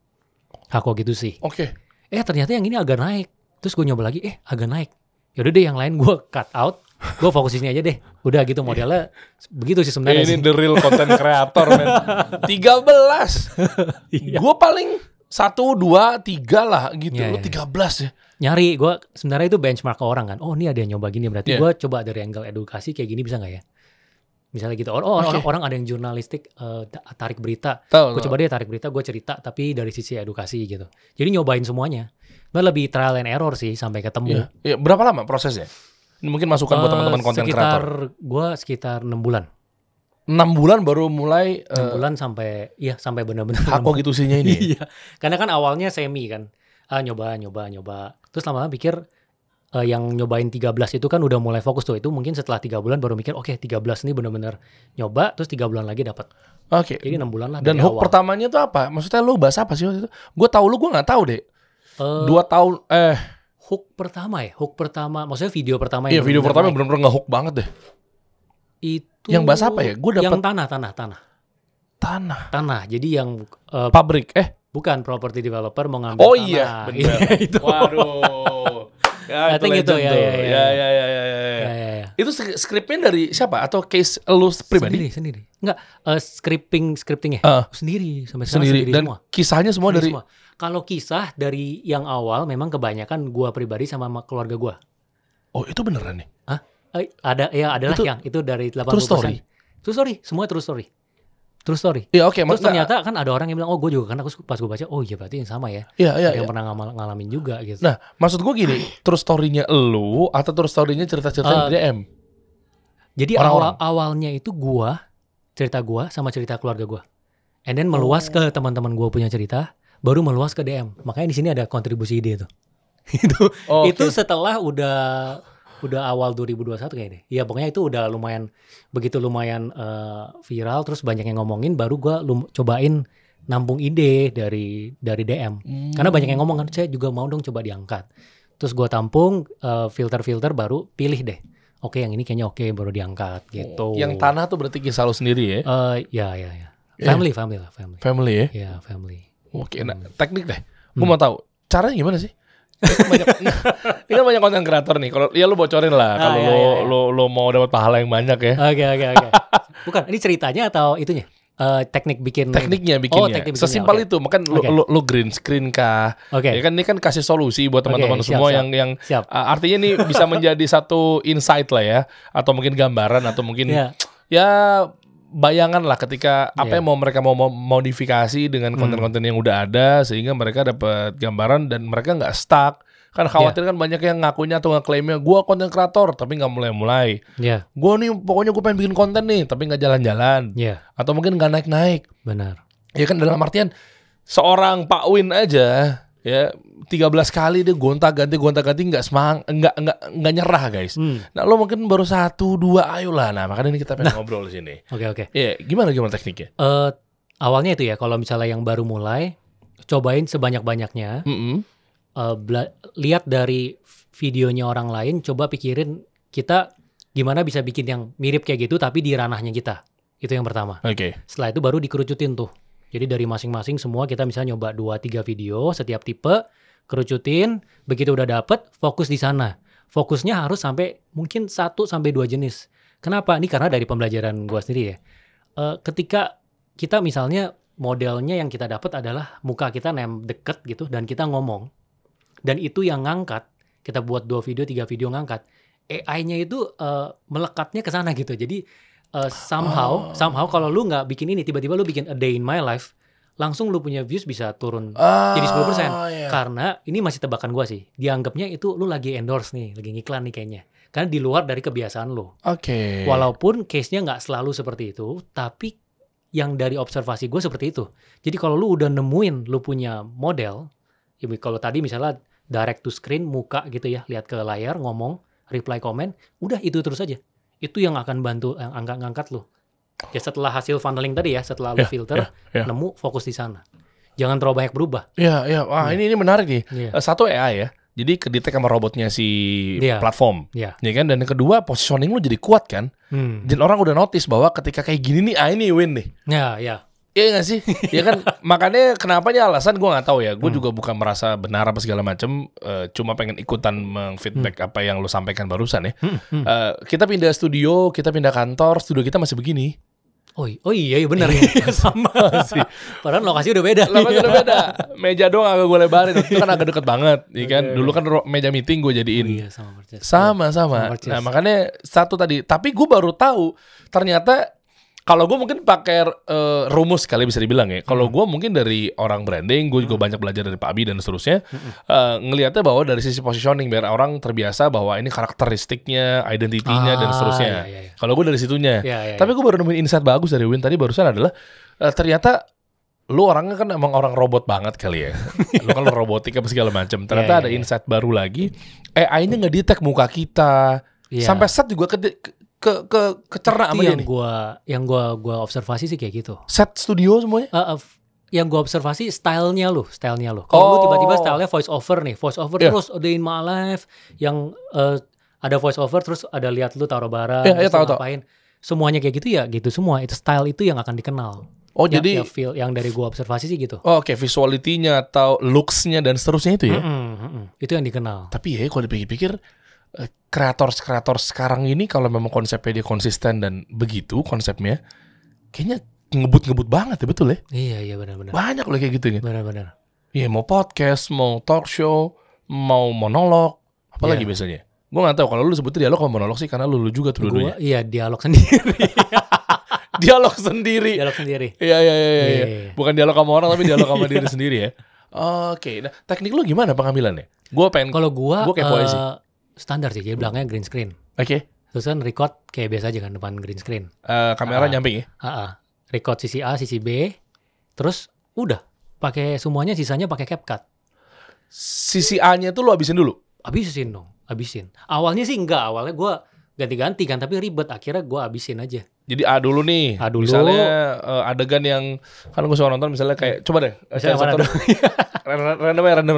Speaker 1: Aku gitu sih.
Speaker 3: Oke.
Speaker 1: Ternyata yang ini agak naik. Terus gue nyoba lagi, agak naik. Yaudah deh yang lain gue cut out. Gue fokus ini aja deh. Udah gitu modelnya. Begitu sih sebenarnya.
Speaker 3: Ini the real content creator, men. 13. Gue paling 1, 2, 3 lah gitu. Lu 13 ya.
Speaker 1: Nyari, gue sebenarnya itu benchmark ke orang kan. Oh ini ada yang nyoba gini, berarti gue coba dari angle edukasi kayak gini bisa gak ya? Misalnya gitu, orang ada yang jurnalistik tarik berita, gue coba deh tarik berita, gue cerita tapi dari sisi edukasi gitu. Jadi nyobain semuanya, lebih trial and error sih sampai ketemu.
Speaker 3: Iya. Berapa lama prosesnya? Ini mungkin masukan buat teman-teman konten kreator.
Speaker 1: Gue sekitar 6 bulan.
Speaker 3: 6 bulan baru mulai.
Speaker 1: 6 bulan sampai benar-benar.
Speaker 3: Aku gitu sihnya ini.
Speaker 1: Iya, karena kan awalnya semi kan, nyoba. Terus lama-lama pikir. Yang nyobain 13 itu kan udah mulai fokus tuh. Itu mungkin setelah 3 bulan baru mikir, oke, 13 ini benar-benar nyoba, terus 3 bulan lagi dapat.
Speaker 3: Oke.
Speaker 1: Jadi 6 bulan lah.
Speaker 3: Dan hook awal. Pertamanya tuh apa? Maksudnya lu bahas apa sih waktu itu? Gue tahu lu, gue nggak tahu deh. 2 tahun.
Speaker 1: Hook pertama. Maksudnya video pertama.
Speaker 3: Iya, video pertama benar-benar nge-hook banget deh.
Speaker 1: Itu.
Speaker 3: Yang bahas apa ya? Gue dapat.
Speaker 1: Yang tanah. Jadi yang
Speaker 3: pabrik.
Speaker 1: Bukan property developer mau ngambil
Speaker 3: tanah.
Speaker 1: Oh
Speaker 3: iya, benar.
Speaker 1: Itu.
Speaker 3: Waduh. Ya, itu ya. Itu skripnya dari siapa? Atau case lu pribadi?
Speaker 1: Sendiri. Enggak, scriptingnya sendiri sampai sekarang
Speaker 3: sendiri. Dan
Speaker 1: semua.
Speaker 3: Kisahnya semua dari
Speaker 1: semua. Kalau kisah dari yang awal memang kebanyakan gua pribadi sama keluarga gua.
Speaker 3: Oh, itu beneran nih?
Speaker 1: Adalah itu, yang itu dari 80%.
Speaker 3: True story.
Speaker 1: Semua true story. True story.
Speaker 3: Iya, oke.
Speaker 1: Terus ternyata kan ada orang yang bilang, oh gue juga, karena pas gue baca, oh iya berarti yang sama ya.
Speaker 3: Iya.
Speaker 1: Yang pernah ngalamin juga gitu.
Speaker 3: Nah, maksud gue gini, true story-nya lu atau true story-nya cerita-cerita di DM?
Speaker 1: Jadi awalnya itu cerita gue sama cerita keluarga gue. And then meluas ke teman-teman gue punya cerita, baru meluas ke DM. Makanya di sini ada kontribusi ide tuh. Itu setelah udah awal 2021 kayaknya deh. Ya pokoknya itu udah lumayan viral, terus banyak yang ngomongin, baru gue cobain nampung ide dari DM. Karena banyak yang ngomong kan, saya juga mau dong coba diangkat. Terus gue tampung, filter baru pilih deh. Oke, yang ini kayaknya oke, baru diangkat gitu.
Speaker 3: Yang tanah tuh berarti kisah lu sendiri ya?
Speaker 1: Ya. Family lah.
Speaker 3: Family ya?
Speaker 1: Iya, family.
Speaker 3: Oke, nah teknik deh. Gue mau tahu, caranya gimana sih? Ini banyak konten kreator nih. Kalau lu bocorin lah. Kalau lu mau dapat pahala yang banyak ya.
Speaker 1: Oke. Bukan, ini ceritanya atau itunya? Tekniknya bikinnya.
Speaker 3: Sesimpel itu. Makan lu green screen kah? Ya kan ini kan kasih solusi buat teman-teman semua yang artinya ini bisa menjadi satu insight lah ya, atau mungkin gambaran, atau mungkin ya bayangan lah ketika apa yang mereka mau modifikasi dengan konten-konten yang udah ada, sehingga mereka dapat gambaran dan mereka nggak stuck. Kan khawatir kan banyak yang ngakunya atau ngeklaimnya gue konten kreator tapi nggak mulai-mulai. Gue nih pokoknya gue pengen bikin konten nih tapi nggak jalan-jalan. Atau mungkin nggak naik-naik.
Speaker 1: Benar.
Speaker 3: Ya kan, dalam artian seorang Pak Win aja ya 13 kali dia gonta-ganti nggak nyerah guys. Nah lo mungkin baru 1, 2 ayolah. Nah makanya ini kita pengen ngobrol di sini.
Speaker 1: Oke.
Speaker 3: Ya gimana tekniknya?
Speaker 1: Awalnya itu ya, kalau misalnya yang baru mulai, cobain sebanyak-banyaknya. Lihat dari videonya orang lain, coba pikirin kita gimana bisa bikin yang mirip kayak gitu tapi di ranahnya kita. Itu yang pertama.
Speaker 3: Oke.
Speaker 1: Setelah itu baru dikerucutin tuh. Jadi dari masing-masing semua kita misalnya nyoba 2-3 video setiap tipe, kerucutin, begitu udah dapet, fokus di sana. Fokusnya harus sampai mungkin 1-2 jenis. Kenapa? Ini karena dari pembelajaran gue sendiri ya. Ketika kita misalnya modelnya yang kita dapat adalah muka kita deket gitu dan kita ngomong. Dan itu yang ngangkat, kita buat 2 video, 3 video ngangkat. AI-nya itu melekatnya ke sana gitu. Jadi somehow kalau lu nggak bikin ini, tiba-tiba lu bikin a day in my life, langsung lu punya views bisa turun jadi 10%. Karena ini masih tebakan gua sih. Dianggapnya itu lu lagi endorse nih, lagi ngiklan nih kayaknya. Karena di luar dari kebiasaan lu.
Speaker 3: Oke.
Speaker 1: Walaupun case-nya nggak selalu seperti itu, tapi yang dari observasi gue seperti itu. Jadi kalau lu udah nemuin lu punya model, ya kalau tadi misalnya direct to screen, muka gitu ya, lihat ke layar, ngomong, reply komen, udah itu terus aja. Itu yang akan bantu ngangkat lu. Ya setelah hasil funneling tadi ya, setelah lu filter, nemu fokus di sana. Jangan terlalu banyak berubah.
Speaker 3: Iya. Wah, ini menarik nih. Satu AI ya. Jadi kedetek sama robotnya si platform. Ya kan? Dan yang kedua, positioning lu jadi kuat kan. Dan orang udah notice bahwa ketika kayak gini nih, ini win nih.
Speaker 1: Iya
Speaker 3: nggak sih? Ya kan, makanya kenapa nih alasan gue nggak tahu ya. Gue juga bukan merasa benar apa segala macam. Cuma pengen ikutan mengfeedback apa yang lo sampaikan barusan ya. Kita pindah studio, kita pindah kantor, studio kita masih begini.
Speaker 1: Oh iya benar ya. Sama sih. Padahal lokasi udah beda.
Speaker 3: Meja doang agak gue lebarin. Itu kan agak deket banget, ya kan. Dulu kan meja meeting gue jadiin.
Speaker 1: Iya,
Speaker 3: sama. Nah makanya satu tadi. Tapi gue baru tahu ternyata kalau gue mungkin pakai rumus kali bisa dibilang ya. Kalau gue mungkin dari orang branding, gue juga banyak belajar dari Pak Abi dan seterusnya. Ngelihatnya bahwa dari sisi positioning biar orang terbiasa bahwa ini karakteristiknya, identitinya dan seterusnya. Iya. Kalau gue dari situnya. Tapi gue baru nemuin insight bagus dari Win tadi barusan adalah ternyata lu orangnya kan emang orang robot banget kali ya. Lu kan robotik apa segala macam. Ternyata ada insight baru lagi. AI-nya nge-detect muka kita. Sampai set juga kecerna sama dia nih.
Speaker 1: Yang gua observasi sih kayak gitu.
Speaker 3: Set studio semuanya?
Speaker 1: Yang gua observasi stylenya lu. Kalau lu tiba-tiba stylenya voice over terus a day in my life, yang ada voice over terus ada lihat lu taruh barang, ngapain. Semuanya kayak gitu ya gitu semua. Itu style itu yang akan dikenal.
Speaker 3: Jadi
Speaker 1: yang dari gua observasi sih gitu.
Speaker 3: Oke, visuality-nya atau looks-nya dan seterusnya itu ya.
Speaker 1: Itu yang dikenal.
Speaker 3: Tapi ya kalau dipikir-pikir kreator sekarang ini kalau memang konsepnya dia konsisten dan begitu konsepnya, kayaknya ngebut banget ya, betul ya?
Speaker 1: Iya benar.
Speaker 3: Banyak loh kayak gitu ya.
Speaker 1: Benar.
Speaker 3: Iya, mau podcast, mau talk show, mau monolog, apalagi biasanya. Gue nggak tahu kalau lu sebutnya dialog atau monolog sih, karena lu juga tuh dulu.
Speaker 1: Iya, dialog sendiri.
Speaker 3: Dialog sendiri. Iya. Bukan dialog sama orang tapi dialog sama diri sendiri ya. Oke. Nah, teknik lu gimana pengambilannya?
Speaker 1: Kalau gue
Speaker 3: kepo sih.
Speaker 1: Standar sih, jadi belakangnya green screen.
Speaker 3: Oke.
Speaker 1: Terus kan record kayak biasa aja kan depan green screen.
Speaker 3: Kamera nyamping ya?
Speaker 1: Record sisi A, sisi B. Terus udah pakai semuanya, sisanya pakai CapCut.
Speaker 3: Sisi A-nya tuh lu habisin dulu?
Speaker 1: Habisin. Awalnya sih enggak, awalnya gue ganti-ganti kan, tapi ribet. Akhirnya gue habisin aja.
Speaker 3: Jadi A dulu nih. Misalnya adegan yang kan gue suka nonton misalnya kayak coba deh. Random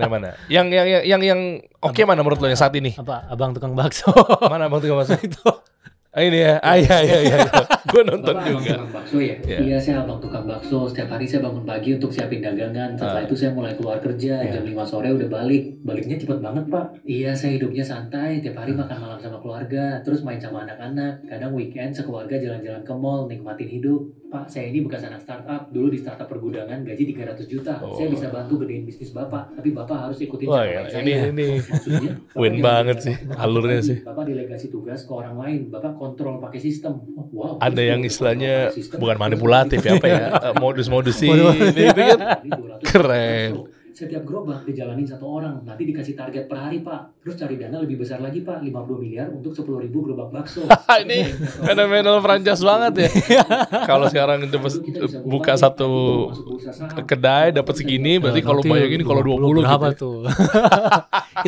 Speaker 3: mana. Yang oke mana menurut lo yang saat ini?
Speaker 1: Apa? Abang tukang bakso.
Speaker 3: Mana abang tukang bakso itu? Ini ya. Iya. Gue nonton juga.
Speaker 1: Tukang bakso ya? Iya, saya abang tukang bakso. Setiap hari saya bangun pagi untuk siapin dagangan. Setelah itu saya mulai keluar kerja. Jam 5 sore udah balik. Baliknya cepet banget, Pak. Iya, saya hidupnya santai. Tiap hari makan malam sama keluarga. Terus main sama anak-anak. Kadang weekend sekeluarga jalan-jalan ke mall, nikmatin hidup. Pak, saya ini bekas anak startup. Dulu di startup pergudangan gaji 300 juta. Saya bisa bantu gedein bisnis Bapak. Tapi Bapak harus ikutin cara saya.
Speaker 3: Ini win banget sih alurnya sih.
Speaker 1: Bapak delegasi tugas ke orang lain. Bapak kontrol pakai sistem. Wow.
Speaker 3: Ada yang istilahnya bukan manipulatif ya, apa ya, modus-modus sih. Ini kan keren.
Speaker 1: Setiap gerobak dijalanin 1 orang, nanti dikasih target per hari, Pak. Terus cari dana lebih besar lagi, Pak, 50 miliar untuk 10.000 gerobak bakso.
Speaker 3: Ini fenomenal franchise banget ya. Kalau sekarang buka satu kedai dapat segini, berarti kalau bayangin kalau 20
Speaker 1: berapa gitu. Tuh.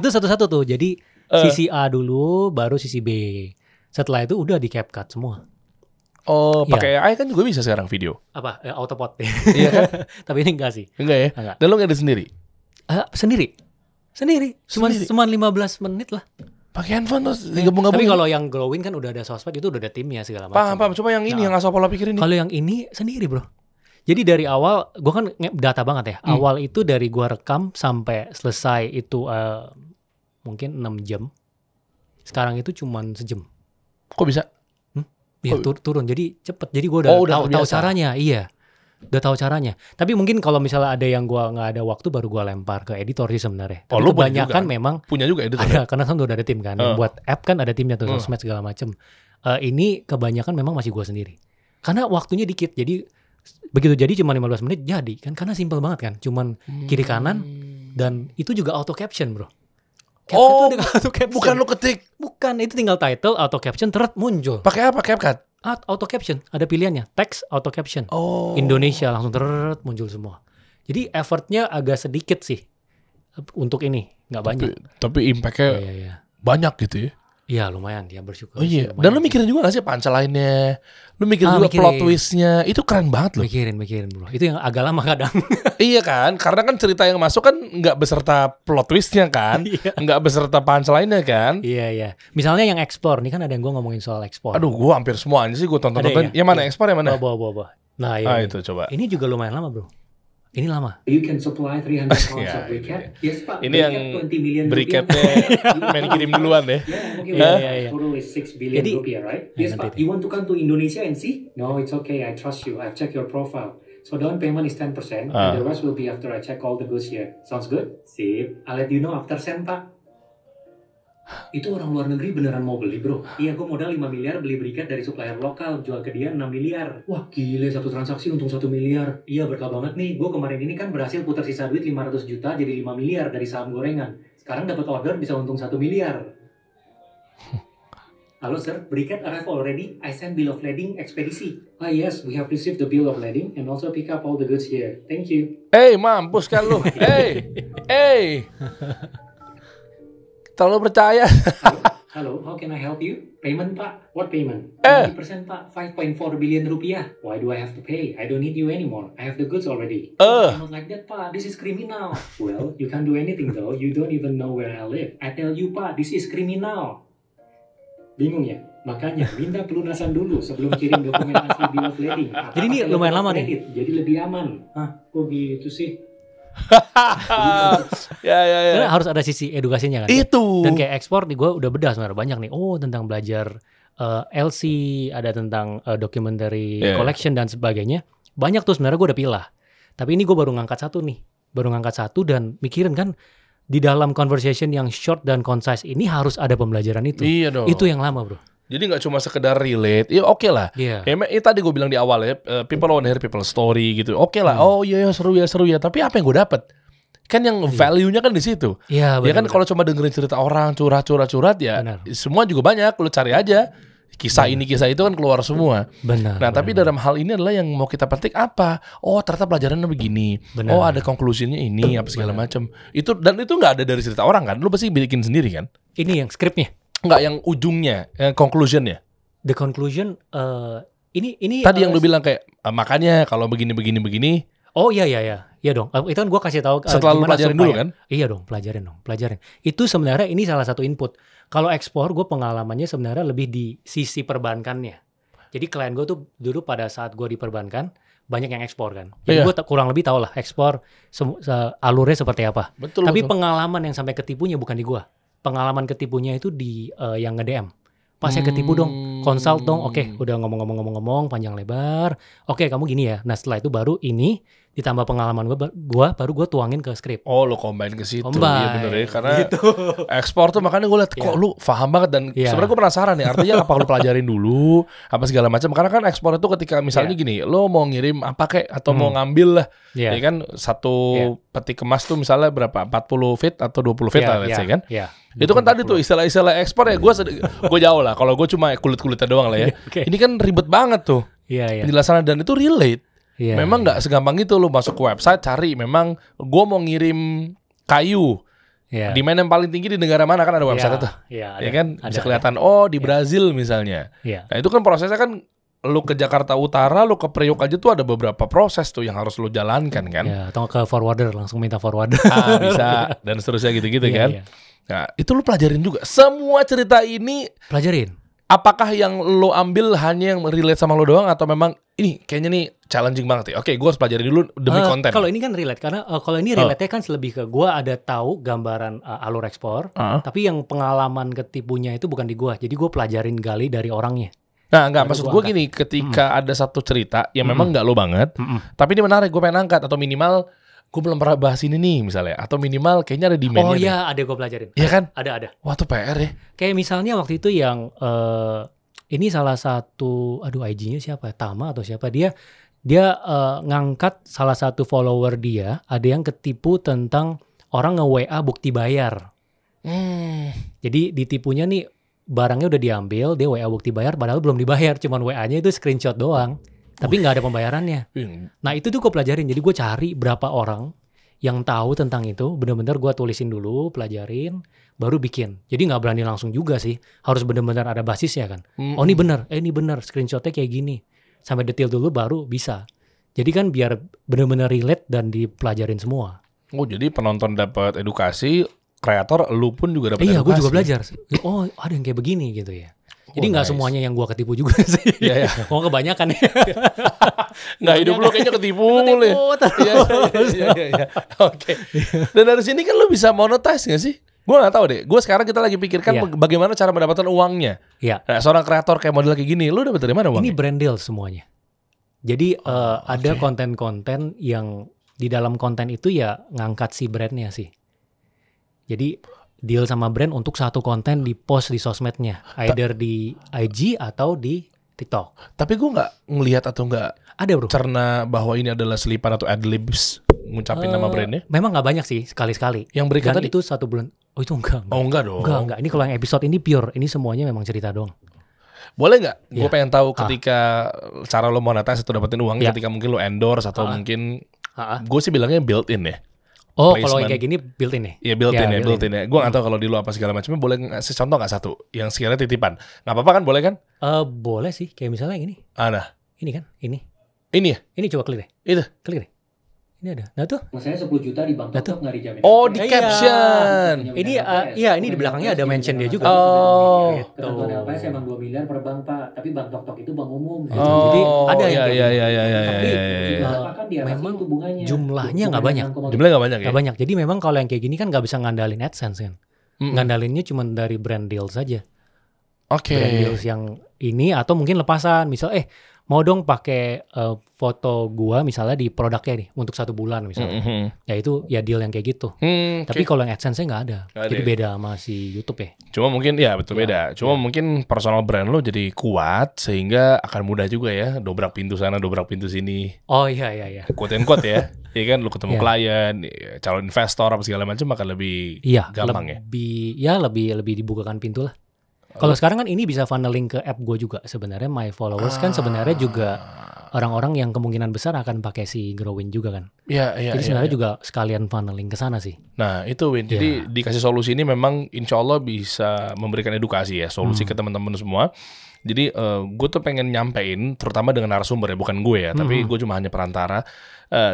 Speaker 1: Itu satu-satu tuh. Jadi sisi A dulu, baru sisi B. Setelah itu udah di CapCut semua.
Speaker 3: Pakai AI kan juga bisa sekarang video.
Speaker 1: Apa? Autopod.
Speaker 3: Iya kan?
Speaker 1: Tapi ini enggak sih.
Speaker 3: Enggak ya? Dan lo ngedit sendiri?
Speaker 1: Sendiri. Cuma 15 menit lah.
Speaker 3: Pakai handphone terus digabung-gabung.
Speaker 1: Tapi kalau yang glowing kan udah ada sosmed, itu udah ada timnya segala macam.
Speaker 3: Paham. Cuma yang ini yang asal pola pikir ini.
Speaker 1: Kalau yang ini sendiri bro. Jadi dari awal, gue kan data banget ya. Awal itu dari gue rekam sampai selesai itu mungkin 6 jam. Sekarang itu cuma sejam.
Speaker 3: Kok bisa?
Speaker 1: Iya turun, jadi cepet. Jadi gue udah tahu caranya. Iya, udah tahu caranya. Tapi mungkin kalau misalnya ada yang gue nggak ada waktu, baru gue lempar ke editor sih sebenarnya. Tapi kebanyakan memang
Speaker 3: punya juga editor.
Speaker 1: Ada, karena kan udah ada tim kan. Yang buat app kan ada timnya tuh, sosmed segala macem. Ini kebanyakan memang masih gue sendiri. Karena waktunya dikit, jadi begitu jadi cuma 15 menit jadi kan, karena simple banget kan. Cuman kiri kanan dan itu juga auto caption bro.
Speaker 3: Auto caption. Bukan lu ketik.
Speaker 1: Bukan, itu tinggal title, auto caption, muncul.
Speaker 3: Pakai apa? CapCut?
Speaker 1: Auto caption, ada pilihannya. Teks, auto caption. Indonesia, langsung muncul semua. Jadi effortnya agak sedikit sih. Untuk ini, nggak banyak.
Speaker 3: Tapi impact-nya banyak gitu ya?
Speaker 1: Iya lumayan, dia bersyukur.
Speaker 3: Oh iya, dan lu mikirin juga gak sih punchline-nya? Lu mikirin juga plot twist-nya? Itu keren banget loh.
Speaker 1: Mikirin bro. Itu yang agak lama kadang.
Speaker 3: Iya kan, karena kan cerita yang masuk kan nggak beserta plot twist-nya kan, nggak beserta punchline-nya kan.
Speaker 1: Iya. Misalnya yang explore, nih kan ada yang gue ngomongin soal explore.
Speaker 3: Aduh, gue hampir semua aja sih gue tonton. Yang mana explore yang mana?
Speaker 1: Bawa. Nah ya.
Speaker 3: Itu coba.
Speaker 1: Ini juga lumayan lama bro. Ini lama.
Speaker 4: You can supply 300 pounds of briquette. Yes, Pak.
Speaker 3: Ini yang briquette-nya main kirim duluan deh.
Speaker 4: Yeah. Total is 6 billion rupiah, right? Yes, Pak. You want to come to Indonesia and see? No, it's okay. I trust you. I've checked your profile. So down payment is 10%, and the rest will be after I check all the goods here. Sounds good? Sip. I'll let you know after send, Pak. Itu orang luar negeri beneran mau beli bro. Iya, gue modal 5 miliar beli briquette dari supplier lokal, jual ke dia 6 miliar. Wah gile, satu transaksi untung 1 miliar. Iya berkah banget nih, gue kemarin ini kan berhasil putar sisa duit 500 juta jadi 5 miliar dari saham gorengan. Sekarang dapat order bisa untung 1 miliar. Halo sir, briquette arrive already. I send bill of lading ekspedisi. Ah yes, we have received the bill of lading and also pick up all the goods here. Thank you.
Speaker 3: Mampus kan lu. Terlalu percaya.
Speaker 4: Halo, how can I help you? Payment, Pak? What payment? 20%, Pak. 5.4 billion rupiah. Why do I have to pay? I don't need you anymore. I have the goods already. Not like that, Pak. This is criminal. Well, you can't do anything though. You don't even know where I live. I tell you, Pak, this is criminal. Bingung ya? Makanya minta pelunasan dulu sebelum kirim dokumen asli bill of lading.
Speaker 1: Jadi ini lumayan lama nih.
Speaker 4: Jadi lebih aman. Kok gitu sih?
Speaker 3: Ya.
Speaker 1: Karena harus ada sisi edukasinya kan.
Speaker 3: Itu.
Speaker 1: Dan kayak ekspor nih gue udah bedah sebenarnya banyak nih. Tentang belajar LC, ada tentang documentary collection dan sebagainya. Banyak tuh sebenarnya gue udah pilah. Tapi ini gue baru ngangkat satu dan mikirin kan di dalam conversation yang short dan concise ini harus ada pembelajaran itu.
Speaker 3: Iya dong.
Speaker 1: Itu yang lama bro.
Speaker 3: Jadi nggak cuma sekedar relate, ya oke lah. Tadi gue bilang di awal ya, people want to hear people story gitu. Oke lah, seru ya. Tapi apa yang gue dapet? Kan yang value-nya kan di situ.
Speaker 1: Iya.
Speaker 3: Ya kan kalau cuma dengerin cerita orang curhat ya, semua juga banyak. Lu cari aja kisah ini kisah itu kan keluar semua. Tapi dalam hal ini adalah yang mau kita petik apa? Ternyata pelajarannya begini. Ada conclusion-nya ini apa segala macam. Itu nggak ada dari cerita orang kan? Lu pasti bikin sendiri kan?
Speaker 1: Ini yang skripnya.
Speaker 3: Enggak, yang ujungnya, conclusion-nya.
Speaker 1: The conclusion, ini
Speaker 3: tadi yang lu bilang kayak, makanya kalau begini.
Speaker 1: Oh iya dong. Itu kan gue kasih tahu.
Speaker 3: Setelah lu pelajarin dulu kan?
Speaker 1: Iya dong, pelajarin. Itu sebenarnya ini salah satu input. Kalau ekspor, gue pengalamannya sebenarnya lebih di sisi perbankannya. Jadi klien gue tuh dulu pada saat gue di perbankan, banyak yang ekspor kan. Jadi gue kurang lebih tahu lah ekspor alurnya seperti apa. Tapi pengalaman yang sampai ketipunya bukan di gue. Pengalaman ketipunya itu di yang nge-DM. Pas saya ketipu dong, consult dong. Oke, udah ngomong panjang lebar. Oke, kamu gini ya. Nah, setelah itu baru ini ditambah pengalaman gue baru gue tuangin ke skrip.
Speaker 3: Lo combine ke situ. Iya bener ya, karena gitu. Ekspor tuh makanya gue liat kok lu paham banget dan sebenarnya gue penasaran nih. Artinya apa lu pelajarin dulu apa segala macam. Karena kan ekspor itu ketika misalnya gini, lo mau ngirim apa kek atau mau ngambil lah. Ya kan satu peti kemas tuh misalnya berapa? 40 feet atau 20 feet lah let's say kan. Itu kan tadi tuh istilah-istilah ekspor ya gue jauh lah. Kalau gue cuma kulit-kulitnya doang lah ya. Ini kan ribet banget tuh penjelasannya dan itu relate. Memang nggak segampang itu lo masuk ke website cari. Memang gue mau ngirim kayu. Di mana yang paling tinggi di negara mana kan ada website itu. Ya kan bisa kelihatan di Brazil misalnya. Nah itu kan prosesnya kan lu ke Jakarta Utara, lu ke Priok aja tuh ada beberapa proses tuh yang harus lu jalankan kan.
Speaker 1: Atau ke forwarder langsung minta forwarder.
Speaker 3: Bisa dan seterusnya gitu-gitu kan. Nah, itu lu pelajarin juga. Semua cerita ini
Speaker 1: pelajarin.
Speaker 3: Apakah yang lo ambil hanya yang relate sama lo doang atau memang ini kayaknya nih challenging banget ya? Oke, gue harus pelajari dulu demi konten.
Speaker 1: Kalau ini kan relate karena kalau ini relate-nya kan lebih ke gue ada tahu gambaran alur ekspor, tapi yang pengalaman ketipunya itu bukan di gue. Jadi gue pelajarin gali dari orangnya.
Speaker 3: Nah, enggak, maksud gue gini, ketika ada satu cerita yang memang enggak lo banget, tapi ini menarik, gue pengen angkat atau minimal gue belum pernah bahas ini nih misalnya, atau minimal kayaknya ada demand-nya.
Speaker 1: Oh iya, ada gue pelajarin.
Speaker 3: Iya kan?
Speaker 1: Ada.
Speaker 3: Wah, tuh PR ya.
Speaker 1: Kayak misalnya waktu itu yang ini salah satu, IG-nya siapa? Tama atau siapa? Dia ngangkat salah satu follower dia, ada yang ketipu tentang orang nge-WA bukti bayar. Jadi ditipunya nih, barangnya udah diambil, dia WA bukti bayar, padahal belum dibayar, cuman WA-nya itu screenshot doang. Tapi nggak ada pembayarannya. Nah itu tuh gue pelajarin. Jadi gue cari berapa orang yang tahu tentang itu. Bener-bener gue tulisin dulu, pelajarin, baru bikin. Jadi nggak berani langsung juga sih. Harus bener-bener ada basisnya kan. Oh ini bener, screenshotnya kayak gini. Sampai detail dulu baru bisa. Jadi kan biar bener-bener relate dan dipelajarin semua.
Speaker 3: Oh jadi penonton dapat edukasi, kreator lu pun juga dapat edukasi.
Speaker 1: Iya gue juga belajar. Oh ada yang kayak begini gitu ya. Jadi nggak semuanya yang gua ketipu juga sih.
Speaker 3: Iya.
Speaker 1: Mau kebanyakan ya.
Speaker 3: Nggak, hidup lu kayaknya ketipu mulu. Iya. Oke. Dan dari sini kan lu bisa monetize nggak sih? Gua nggak tahu deh. Gua sekarang kita lagi pikirkan bagaimana cara mendapatkan uangnya.
Speaker 1: Iya.
Speaker 3: Nah, seorang kreator kayak model kayak gini, lu dapat dari mana uangnya?
Speaker 1: Ini brand deal semuanya. Jadi ada konten-konten yang di dalam konten itu ya ngangkat si brandnya sih. Jadi deal sama brand untuk satu konten di post di sosmednya, either di IG atau di TikTok.
Speaker 3: Tapi gue nggak ngelihat atau nggak
Speaker 1: ada bro
Speaker 3: cerna bahwa ini adalah selipan atau adlibs ngucapin nama brandnya.
Speaker 1: Memang nggak banyak sih, sekali-sekali.
Speaker 3: Yang berikut tadi
Speaker 1: itu 1 bulan. Oh itu enggak.
Speaker 3: Oh enggak dong.
Speaker 1: Enggak. Ini kalau yang episode ini pure, ini semuanya memang cerita doang.
Speaker 3: Boleh nggak? Gue pengen tahu ketika cara lo monetize atau dapetin uang ketika mungkin lo endorse atau mungkin gue sih bilangnya built in ya.
Speaker 1: Oh, kalau kayak gini built in ya?
Speaker 3: Iya built in ya. Gue nggak tahu kalau di lu apa segala macamnya. Boleh ngasih contoh nggak satu yang sekiranya titipan? Nggak apa-apa kan? Boleh kan?
Speaker 1: Boleh sih. Kayak misalnya yang ini. Ini kan? Ini ya? Ini coba klik deh.
Speaker 3: Itu.
Speaker 1: Klik deh. Ini ada. Nah tuh.
Speaker 4: Maksudnya 10 juta di bank TikTok nggak dijamin.
Speaker 3: Oh di caption.
Speaker 1: Ini ini di belakangnya ada mention dia juga.
Speaker 3: Oh.
Speaker 4: Ketentuan LPS emang 2 miliar per bank pak. Tapi bank TikTok itu bank umum.
Speaker 1: Gitu. Jadi ada yang
Speaker 3: Tapi
Speaker 1: memang jumlahnya nggak banyak.
Speaker 3: Jumlahnya nggak banyak ya?
Speaker 1: Nggak banyak. Jadi memang kalau yang kayak gini kan nggak bisa ngandalin AdSense kan. Ngandalinnya cuma dari brand deals saja. Brand deals yang ini atau mungkin lepasan. Misal mau dong pakai foto gua misalnya di produknya nih untuk 1 bulan misalnya. Ya itu ya deal yang kayak gitu. Tapi kalau yang AdSense-nya nggak ada. Jadi beda sama si YouTube ya.
Speaker 3: Cuma mungkin beda. Cuma mungkin personal brand lo jadi kuat sehingga akan mudah juga ya dobrak pintu sana, dobrak pintu sini.
Speaker 1: Oh iya.
Speaker 3: Quote and quote ya. Iya kan lu ketemu klien, calon investor apa segala macam akan lebih gampang
Speaker 1: lebih dibukakan pintu lah. Kalau sekarang kan ini bisa funneling ke app gue juga sebenarnya. My followers kan sebenarnya juga orang-orang yang kemungkinan besar akan pakai si Growin juga kan. Jadi sebenarnya juga sekalian funneling ke sana sih.
Speaker 3: Nah itu Win. Jadi dikasih solusi ini memang insya Allah bisa memberikan edukasi ya, solusi ke teman-teman semua. Jadi gue tuh pengen nyampein, terutama dengan narasumber ya, bukan gue ya, tapi gue cuma hanya perantara.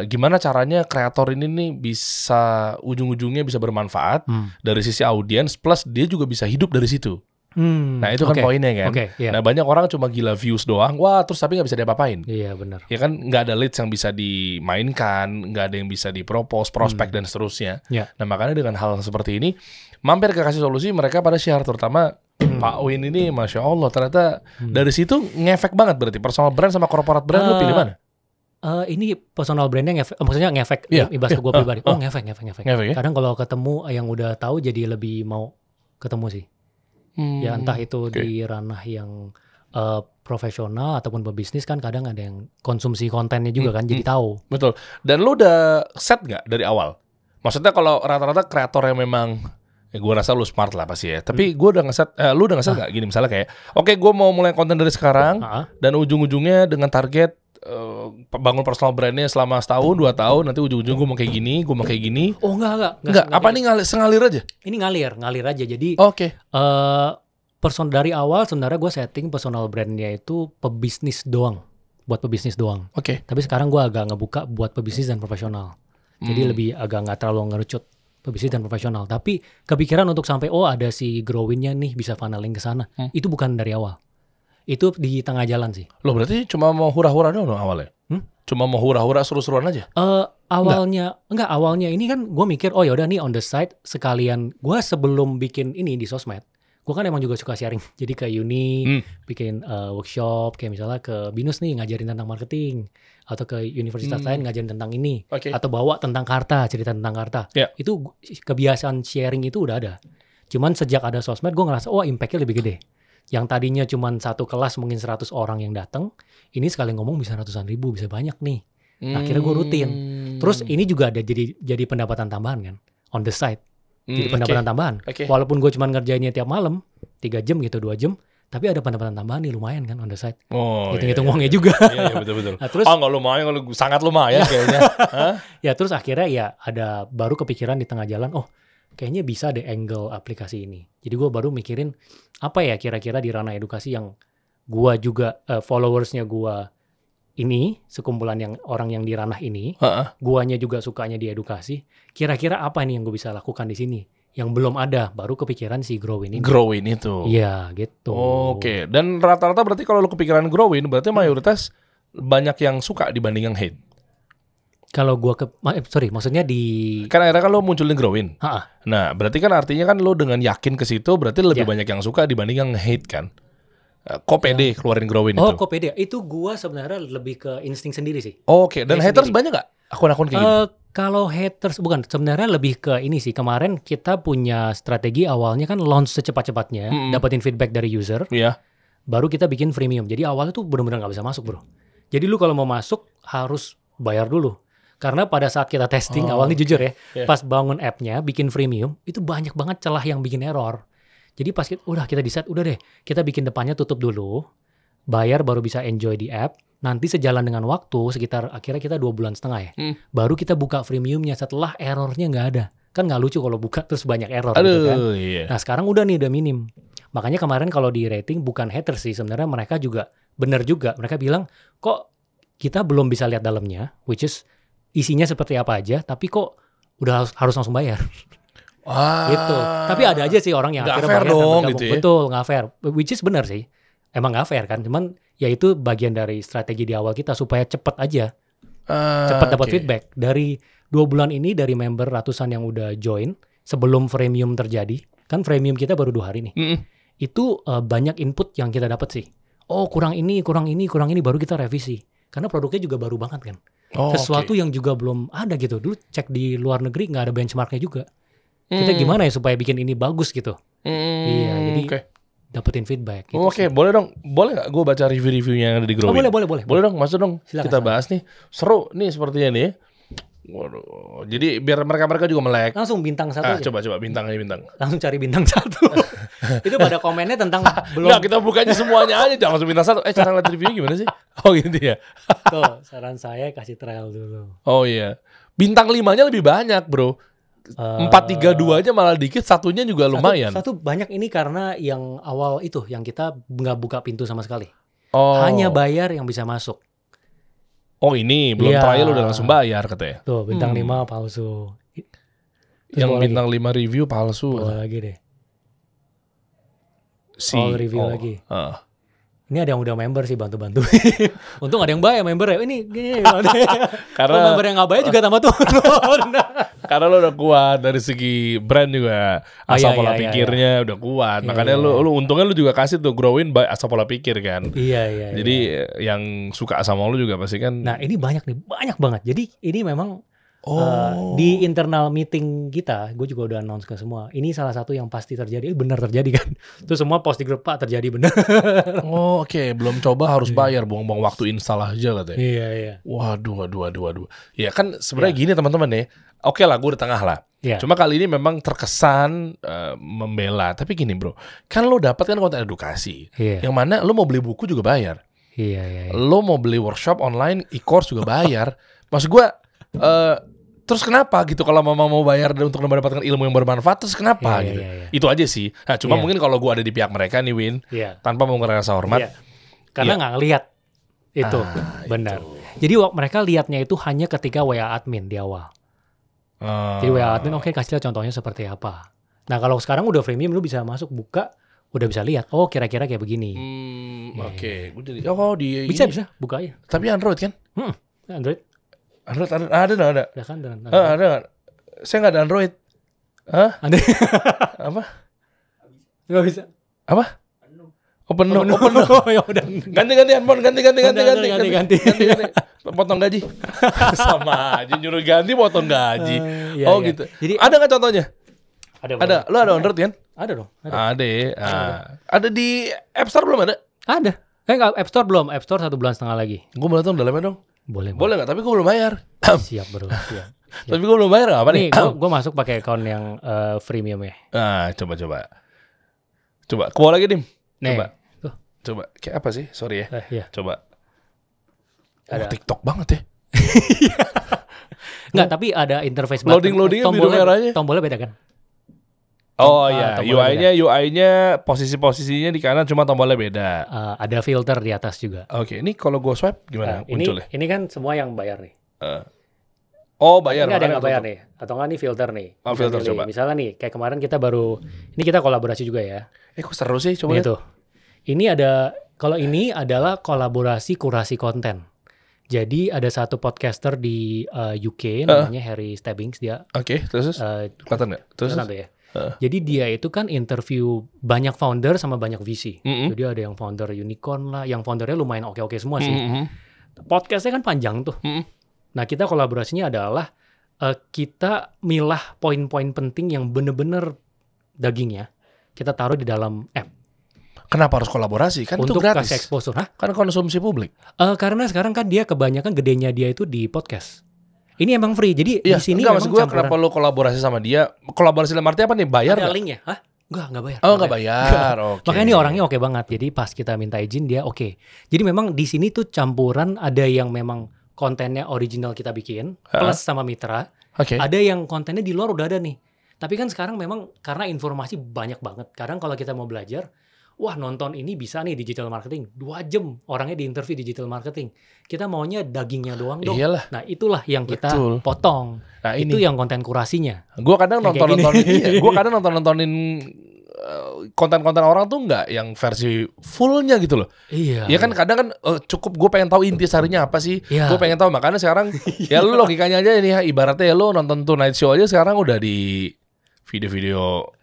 Speaker 3: Gimana caranya kreator ini nih bisa ujung-ujungnya bisa bermanfaat dari sisi audiens, plus dia juga bisa hidup dari situ. Nah itu kan poinnya kan. Nah banyak orang cuma gila views doang, wah terus tapi nggak bisa diapa-apain.
Speaker 1: Iya benar.
Speaker 3: Ya kan nggak ada leads yang bisa dimainkan, nggak ada yang bisa dipropose, prospek dan seterusnya. Nah makanya dengan hal seperti ini, mampir ke kasih solusi mereka pada share, terutama Pak Win ini, masya Allah ternyata dari situ ngefek banget berarti personal brand sama corporate brand lu pilih mana?
Speaker 1: Ini personal brandnya maksudnya ngefek ibas ke gue pribadi. Ngefek.
Speaker 3: Ya?
Speaker 1: Kadang kalau ketemu yang udah tahu jadi lebih mau ketemu sih. Ya entah itu di ranah yang profesional ataupun berbisnis kan kadang ada yang konsumsi kontennya juga kan jadi tahu.
Speaker 3: Betul. Dan lu udah set nggak dari awal? Maksudnya kalau rata-rata kreator yang memang gue rasa lu smart lah pasti ya. Tapi gue udah ngeset, lu udah ngeset nggak gini misalnya kayak, oke, gue mau mulai konten dari sekarang dan ujung-ujungnya dengan target bangun personal brandnya selama 1 tahun 2 tahun, nanti ujung-ujung gue mau kayak gini. Oh enggak. Apa ini sengalir aja?
Speaker 1: Ini ngalir aja. Jadi
Speaker 3: dari
Speaker 1: awal sebenarnya gue setting personal brandnya itu pebisnis doang, buat pebisnis doang.
Speaker 3: Tapi
Speaker 1: sekarang gue agak ngebuka buat pebisnis dan profesional. Jadi lebih agak nggak terlalu ngerucut. pebisnis dan profesional. Tapi kepikiran untuk sampai ada si Growin-nya nih bisa funneling ke sana. Itu bukan dari awal. Itu di tengah jalan sih.
Speaker 3: Lo berarti cuma mau hura-hura doang awalnya? Cuma mau hura-hura seru-seruan aja?
Speaker 1: Awalnya ini kan gue mikir, yaudah nih on the side sekalian. Gue sebelum bikin ini di sosmed, gue kan emang juga suka sharing. Jadi ke uni, bikin workshop, kayak misalnya ke BINUS nih ngajarin tentang marketing. Atau ke universitas lain ngajarin tentang ini. Atau bawa tentang Karta, cerita tentang Karta. Itu kebiasaan sharing itu udah ada. Cuman sejak ada sosmed, gue ngerasa, impact-nya lebih gede. Yang tadinya cuma satu kelas mungkin 100 orang yang datang, ini sekali ngomong bisa ratusan ribu, bisa banyak nih. Nah, akhirnya gue rutin. Terus ini juga ada jadi pendapatan tambahan kan, on the side. Jadi pendapatan tambahan. Walaupun gue cuma ngerjainnya tiap malam, 3 jam gitu, 2 jam, tapi ada pendapatan tambahan nih lumayan kan on the side. Hitung-hitung uangnya juga.
Speaker 3: Iya, betul-betul. Nah, terus nggak lumayan, kalau sangat lumayan kayaknya.
Speaker 1: Ya terus akhirnya ya ada baru kepikiran di tengah jalan, kayaknya bisa deh angle aplikasi ini. Jadi gue baru mikirin apa ya kira-kira di ranah edukasi yang gue juga followersnya gue ini sekumpulan yang orang yang di ranah ini, guanya juga sukanya di edukasi. Kira-kira apa nih yang gue bisa lakukan di sini? Yang belum ada, baru kepikiran si Growin ini.
Speaker 3: Growin itu.
Speaker 1: Iya gitu.
Speaker 3: Oke. Dan rata-rata berarti kalau lu kepikiran Growin, berarti mayoritas banyak yang suka dibanding yang hate.
Speaker 1: Kalau gua maksudnya di
Speaker 3: kan akhirnya kan lo munculin Growin. Nah, berarti kan artinya kan lo dengan yakin ke situ berarti lebih banyak yang suka dibanding yang hate kan. Kok pede keluarin Growin itu?
Speaker 1: Kok pede. Itu gua sebenarnya lebih ke insting sendiri sih.
Speaker 3: Oke, dan haters banyak gak akun-akun kayak gini?
Speaker 1: Kalau haters bukan, sebenarnya lebih ke ini sih. Kemarin kita punya strategi awalnya kan launch secepat-cepatnya, dapetin feedback dari user.
Speaker 3: Iya.
Speaker 1: Baru kita bikin freemium. Jadi awalnya tuh benar-benar nggak bisa masuk, bro. Jadi lu kalau mau masuk harus bayar dulu. Karena pada saat kita testing, awalnya jujur ya, pas bangun app-nya, bikin freemium, itu banyak banget celah yang bikin error. Jadi pas kita decide, udah deh, kita bikin depannya tutup dulu, bayar baru bisa enjoy di app, nanti sejalan dengan waktu, sekitar akhirnya kita 2,5 bulan ya, baru kita buka freemiumnya setelah errornya nggak ada. Kan nggak lucu kalau buka terus banyak error gitu kan. Nah sekarang udah minim. Makanya kemarin kalau di rating bukan haters sih, sebenarnya mereka juga, bener juga, mereka bilang, kok kita belum bisa lihat dalamnya, which is, isinya seperti apa aja, tapi kok udah harus langsung bayar. Gitu. Tapi ada aja sih orang yang
Speaker 3: akhirnya
Speaker 1: bayar
Speaker 3: dong, gitu ya?
Speaker 1: Betul, nggak fair. Which is benar sih. Emang nggak fair kan. Cuman ya itu bagian dari strategi di awal kita supaya cepet aja. Cepet dapat feedback. Dari 2 bulan ini dari member ratusan yang udah join sebelum freemium terjadi. Kan freemium kita baru 2 hari nih. Itu banyak input yang kita dapat sih. Kurang ini baru kita revisi. Karena produknya juga baru banget kan. Sesuatu yang juga belum ada gitu. Dulu cek di luar negeri nggak ada benchmarknya juga. Kita gimana ya supaya bikin ini bagus gitu. Iya, jadi dapetin feedback gitu.
Speaker 3: Oke, boleh dong. Boleh nggak gue baca review-reviewnya yang ada di Growin?
Speaker 1: Boleh.
Speaker 3: Boleh dong, masuk dong.
Speaker 1: Silakan,
Speaker 3: bahas nih. Seru nih sepertinya nih. Waduh, jadi biar mereka juga melek.
Speaker 1: Langsung bintang 1 aja.
Speaker 3: Coba bintang.
Speaker 1: Langsung cari bintang 1. Itu pada komennya tentang belum.
Speaker 3: Nggak, kita bukanya semuanya aja, jangan langsung bintang 1. Cara lihat reviewnya gimana sih? Gitu ya.
Speaker 1: Tuh, saran saya kasih trial dulu.
Speaker 3: Oh iya. Bintang 5-nya lebih banyak, bro. 4, 3, 2 aja malah dikit, satunya juga lumayan.
Speaker 1: Satu banyak ini karena yang awal itu, yang kita nggak buka pintu sama sekali. Hanya bayar yang bisa masuk.
Speaker 3: Ini belum trial udah langsung bayar katanya.
Speaker 1: Tuh, bintang 5 palsu.
Speaker 3: Yang bintang 5 review palsu.
Speaker 1: Lagi deh. Review lagi. Ini ada yang udah member sih, bantu-bantu. Untung ada yang bayar member ya. Ini karena member yang nggak bayar juga tambah turun.
Speaker 3: Karena lo udah kuat dari segi brand juga. Asal pola pikirnya udah kuat. Makanya lo untungnya lo juga kasih tuh Growin by asal pola pikir kan.
Speaker 1: Iya.
Speaker 3: Jadi yang suka sama lo juga pasti kan.
Speaker 1: Nah ini banyak banget. Jadi ini memang di internal meeting kita, gue juga udah announce ke semua. Ini salah satu yang pasti terjadi, benar terjadi kan. Terus semua post di grup, Pak terjadi benar.
Speaker 3: Oke. Belum coba harus bayar, buang-buang waktu install aja katanya.
Speaker 1: Iya.
Speaker 3: Waduh. Ya kan sebenarnya gini teman-teman ya. Oke lah, gue di tengah lah. Cuma kali ini memang terkesan membela. Tapi gini bro, kan lo dapat kan konten edukasi. Yang mana lo mau beli buku juga bayar.
Speaker 1: Iya.
Speaker 3: Lo mau beli workshop online, e-course juga bayar. Maksud gue, terus kenapa gitu kalau mama mau bayar untuk mendapatkan ilmu yang bermanfaat, terus kenapa gitu? Itu aja sih. Nah, cuma mungkin kalau gue ada di pihak mereka nih Win, tanpa mau ngerasa hormat.
Speaker 1: Karena nggak ngelihat itu, benar. Itu. Jadi mereka lihatnya itu hanya ketika WA admin di awal. Jadi WA admin oke, kasih lihat contohnya seperti apa. Nah kalau sekarang udah freemium, lu bisa masuk buka, udah bisa lihat. Oh kira-kira kayak begini.
Speaker 3: Oke.
Speaker 1: Bisa buka aja.
Speaker 3: Tapi Android kan?
Speaker 1: Android
Speaker 3: ada.
Speaker 1: Ada kan?
Speaker 3: Ada. Saya nggak ada Android. Hah?
Speaker 1: Ada.
Speaker 3: Apa?
Speaker 1: Nggak bisa.
Speaker 3: Apa? Penuh.
Speaker 1: Ya udah.
Speaker 3: Ganti handphone, ganti. Potong gaji. Sama aja nyuruh ganti potong gaji.
Speaker 1: Iya.
Speaker 3: Gitu. Jadi ada nggak contohnya? Ada. Lo ada Android kan?
Speaker 1: Ada dong.
Speaker 3: Ada. Ada di App Store belum ada?
Speaker 1: Ada. Nggak, App Store belum. App Store 1 bulan setengah lagi.
Speaker 3: Gue mau datang dalamnya dong.
Speaker 1: Boleh
Speaker 3: nggak? Tapi gue belum bayar.
Speaker 1: Siap bro. Siap.
Speaker 3: Tapi gue belum bayar apa nih?
Speaker 1: Gue masuk pakai account yang freemium ya.
Speaker 3: Coba. Ke bawah lagi Dim. Coba. Kayak apa sih? Sorry ya.
Speaker 1: Iya.
Speaker 3: Coba.
Speaker 1: Ada.
Speaker 3: TikTok banget ya.
Speaker 1: Nggak, tapi ada interface
Speaker 3: loadingnya biru merahnya.
Speaker 1: Tombolnya beda kan?
Speaker 3: Oh iya, UI-nya posisinya di kanan, cuma tombolnya beda.
Speaker 1: Ada filter di atas juga.
Speaker 3: Oke, ini kalau gue swipe gimana munculnya?
Speaker 1: Ini kan semua yang bayar nih.
Speaker 3: Bayar.
Speaker 1: Ini ada yang nggak bayar nih, atau nggak nih filter nih.
Speaker 3: Filter coba.
Speaker 1: Misalnya nih, kayak kemarin kita ini kita kolaborasi juga ya.
Speaker 3: Kok seru sih, coba
Speaker 1: lihat. Ini kalau ini adalah kolaborasi kurasi konten. Jadi ada satu podcaster di UK namanya Harry Stebbings dia.
Speaker 3: Oke, terus kelihatan nggak? Terus
Speaker 1: ya. Jadi dia itu kan interview banyak founder sama banyak VC. Jadi ada yang founder unicorn lah, yang foundernya lumayan oke semua sih. Podcastnya kan panjang tuh. Nah kita kolaborasinya adalah kita milah poin-poin penting yang bener-bener dagingnya kita taruh di dalam app.
Speaker 3: Kenapa harus kolaborasi? Kan
Speaker 1: untuk
Speaker 3: itu gratis.
Speaker 1: Kasih exposure.
Speaker 3: Kan konsumsi publik.
Speaker 1: Karena sekarang kan dia kebanyakan gedenya dia itu di podcast. Ini emang free. Jadi di sini
Speaker 3: maksud gue kenapa lo kolaborasi sama dia? Kolaborasi dalam arti apa nih? Bayar
Speaker 1: ada linknya? Hah? Enggak bayar.
Speaker 3: Nggak bayar. Okay.
Speaker 1: Makanya ini orangnya oke banget. Jadi pas kita minta izin dia oke. Jadi memang di sini tuh campuran, ada yang memang kontennya original kita bikin plus sama mitra. Ada yang kontennya di luar udah ada nih. Tapi kan sekarang memang karena informasi banyak banget. Kadang kalau kita mau belajar, wah nonton ini bisa nih digital marketing 2 jam orangnya di interview digital marketing, kita maunya dagingnya doang dong.
Speaker 3: Iyalah.
Speaker 1: Nah itulah yang kita potong.
Speaker 3: Nah,
Speaker 1: itu yang konten kurasinya.
Speaker 3: Gue kadang nontonin gue kadang nontonin konten-konten orang tuh nggak yang versi fullnya gitu loh.
Speaker 1: Iya.
Speaker 3: Ya kan kadang kan cukup gue pengen tahu intisarinya apa sih. Gue pengen tahu, makanya sekarang ya lu logikanya aja nih, ibaratnya ya lu nonton Tonight Show aja sekarang udah di video-video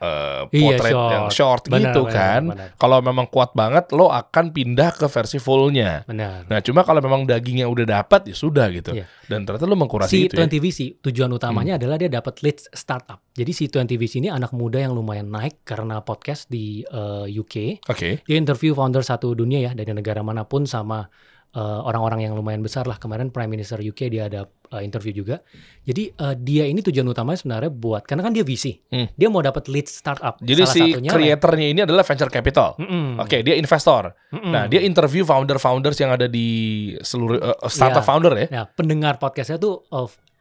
Speaker 3: potret yang short gitu kan. Kalau memang kuat banget lo akan pindah ke versi fullnya.
Speaker 1: Benar.
Speaker 3: Nah cuma kalau memang dagingnya udah dapat ya sudah gitu. Dan ternyata lo mengkurasi itu.
Speaker 1: C20VC tujuan utamanya adalah dia dapat leads startup. Jadi C20VC ini anak muda yang lumayan naik karena podcast di UK. Dia interview founder satu dunia ya, dari negara manapun sama orang-orang yang lumayan besar lah. Kemarin Prime Minister UK dia ada interview juga. Jadi dia ini tujuan utamanya sebenarnya buat, karena kan dia VC, dia mau dapat lead startup.
Speaker 3: Jadi si kreatornya ini adalah venture capital. Dia investor. Nah dia interview founders yang ada di seluruh startup founder ya.
Speaker 1: Nah pendengar podcastnya tuh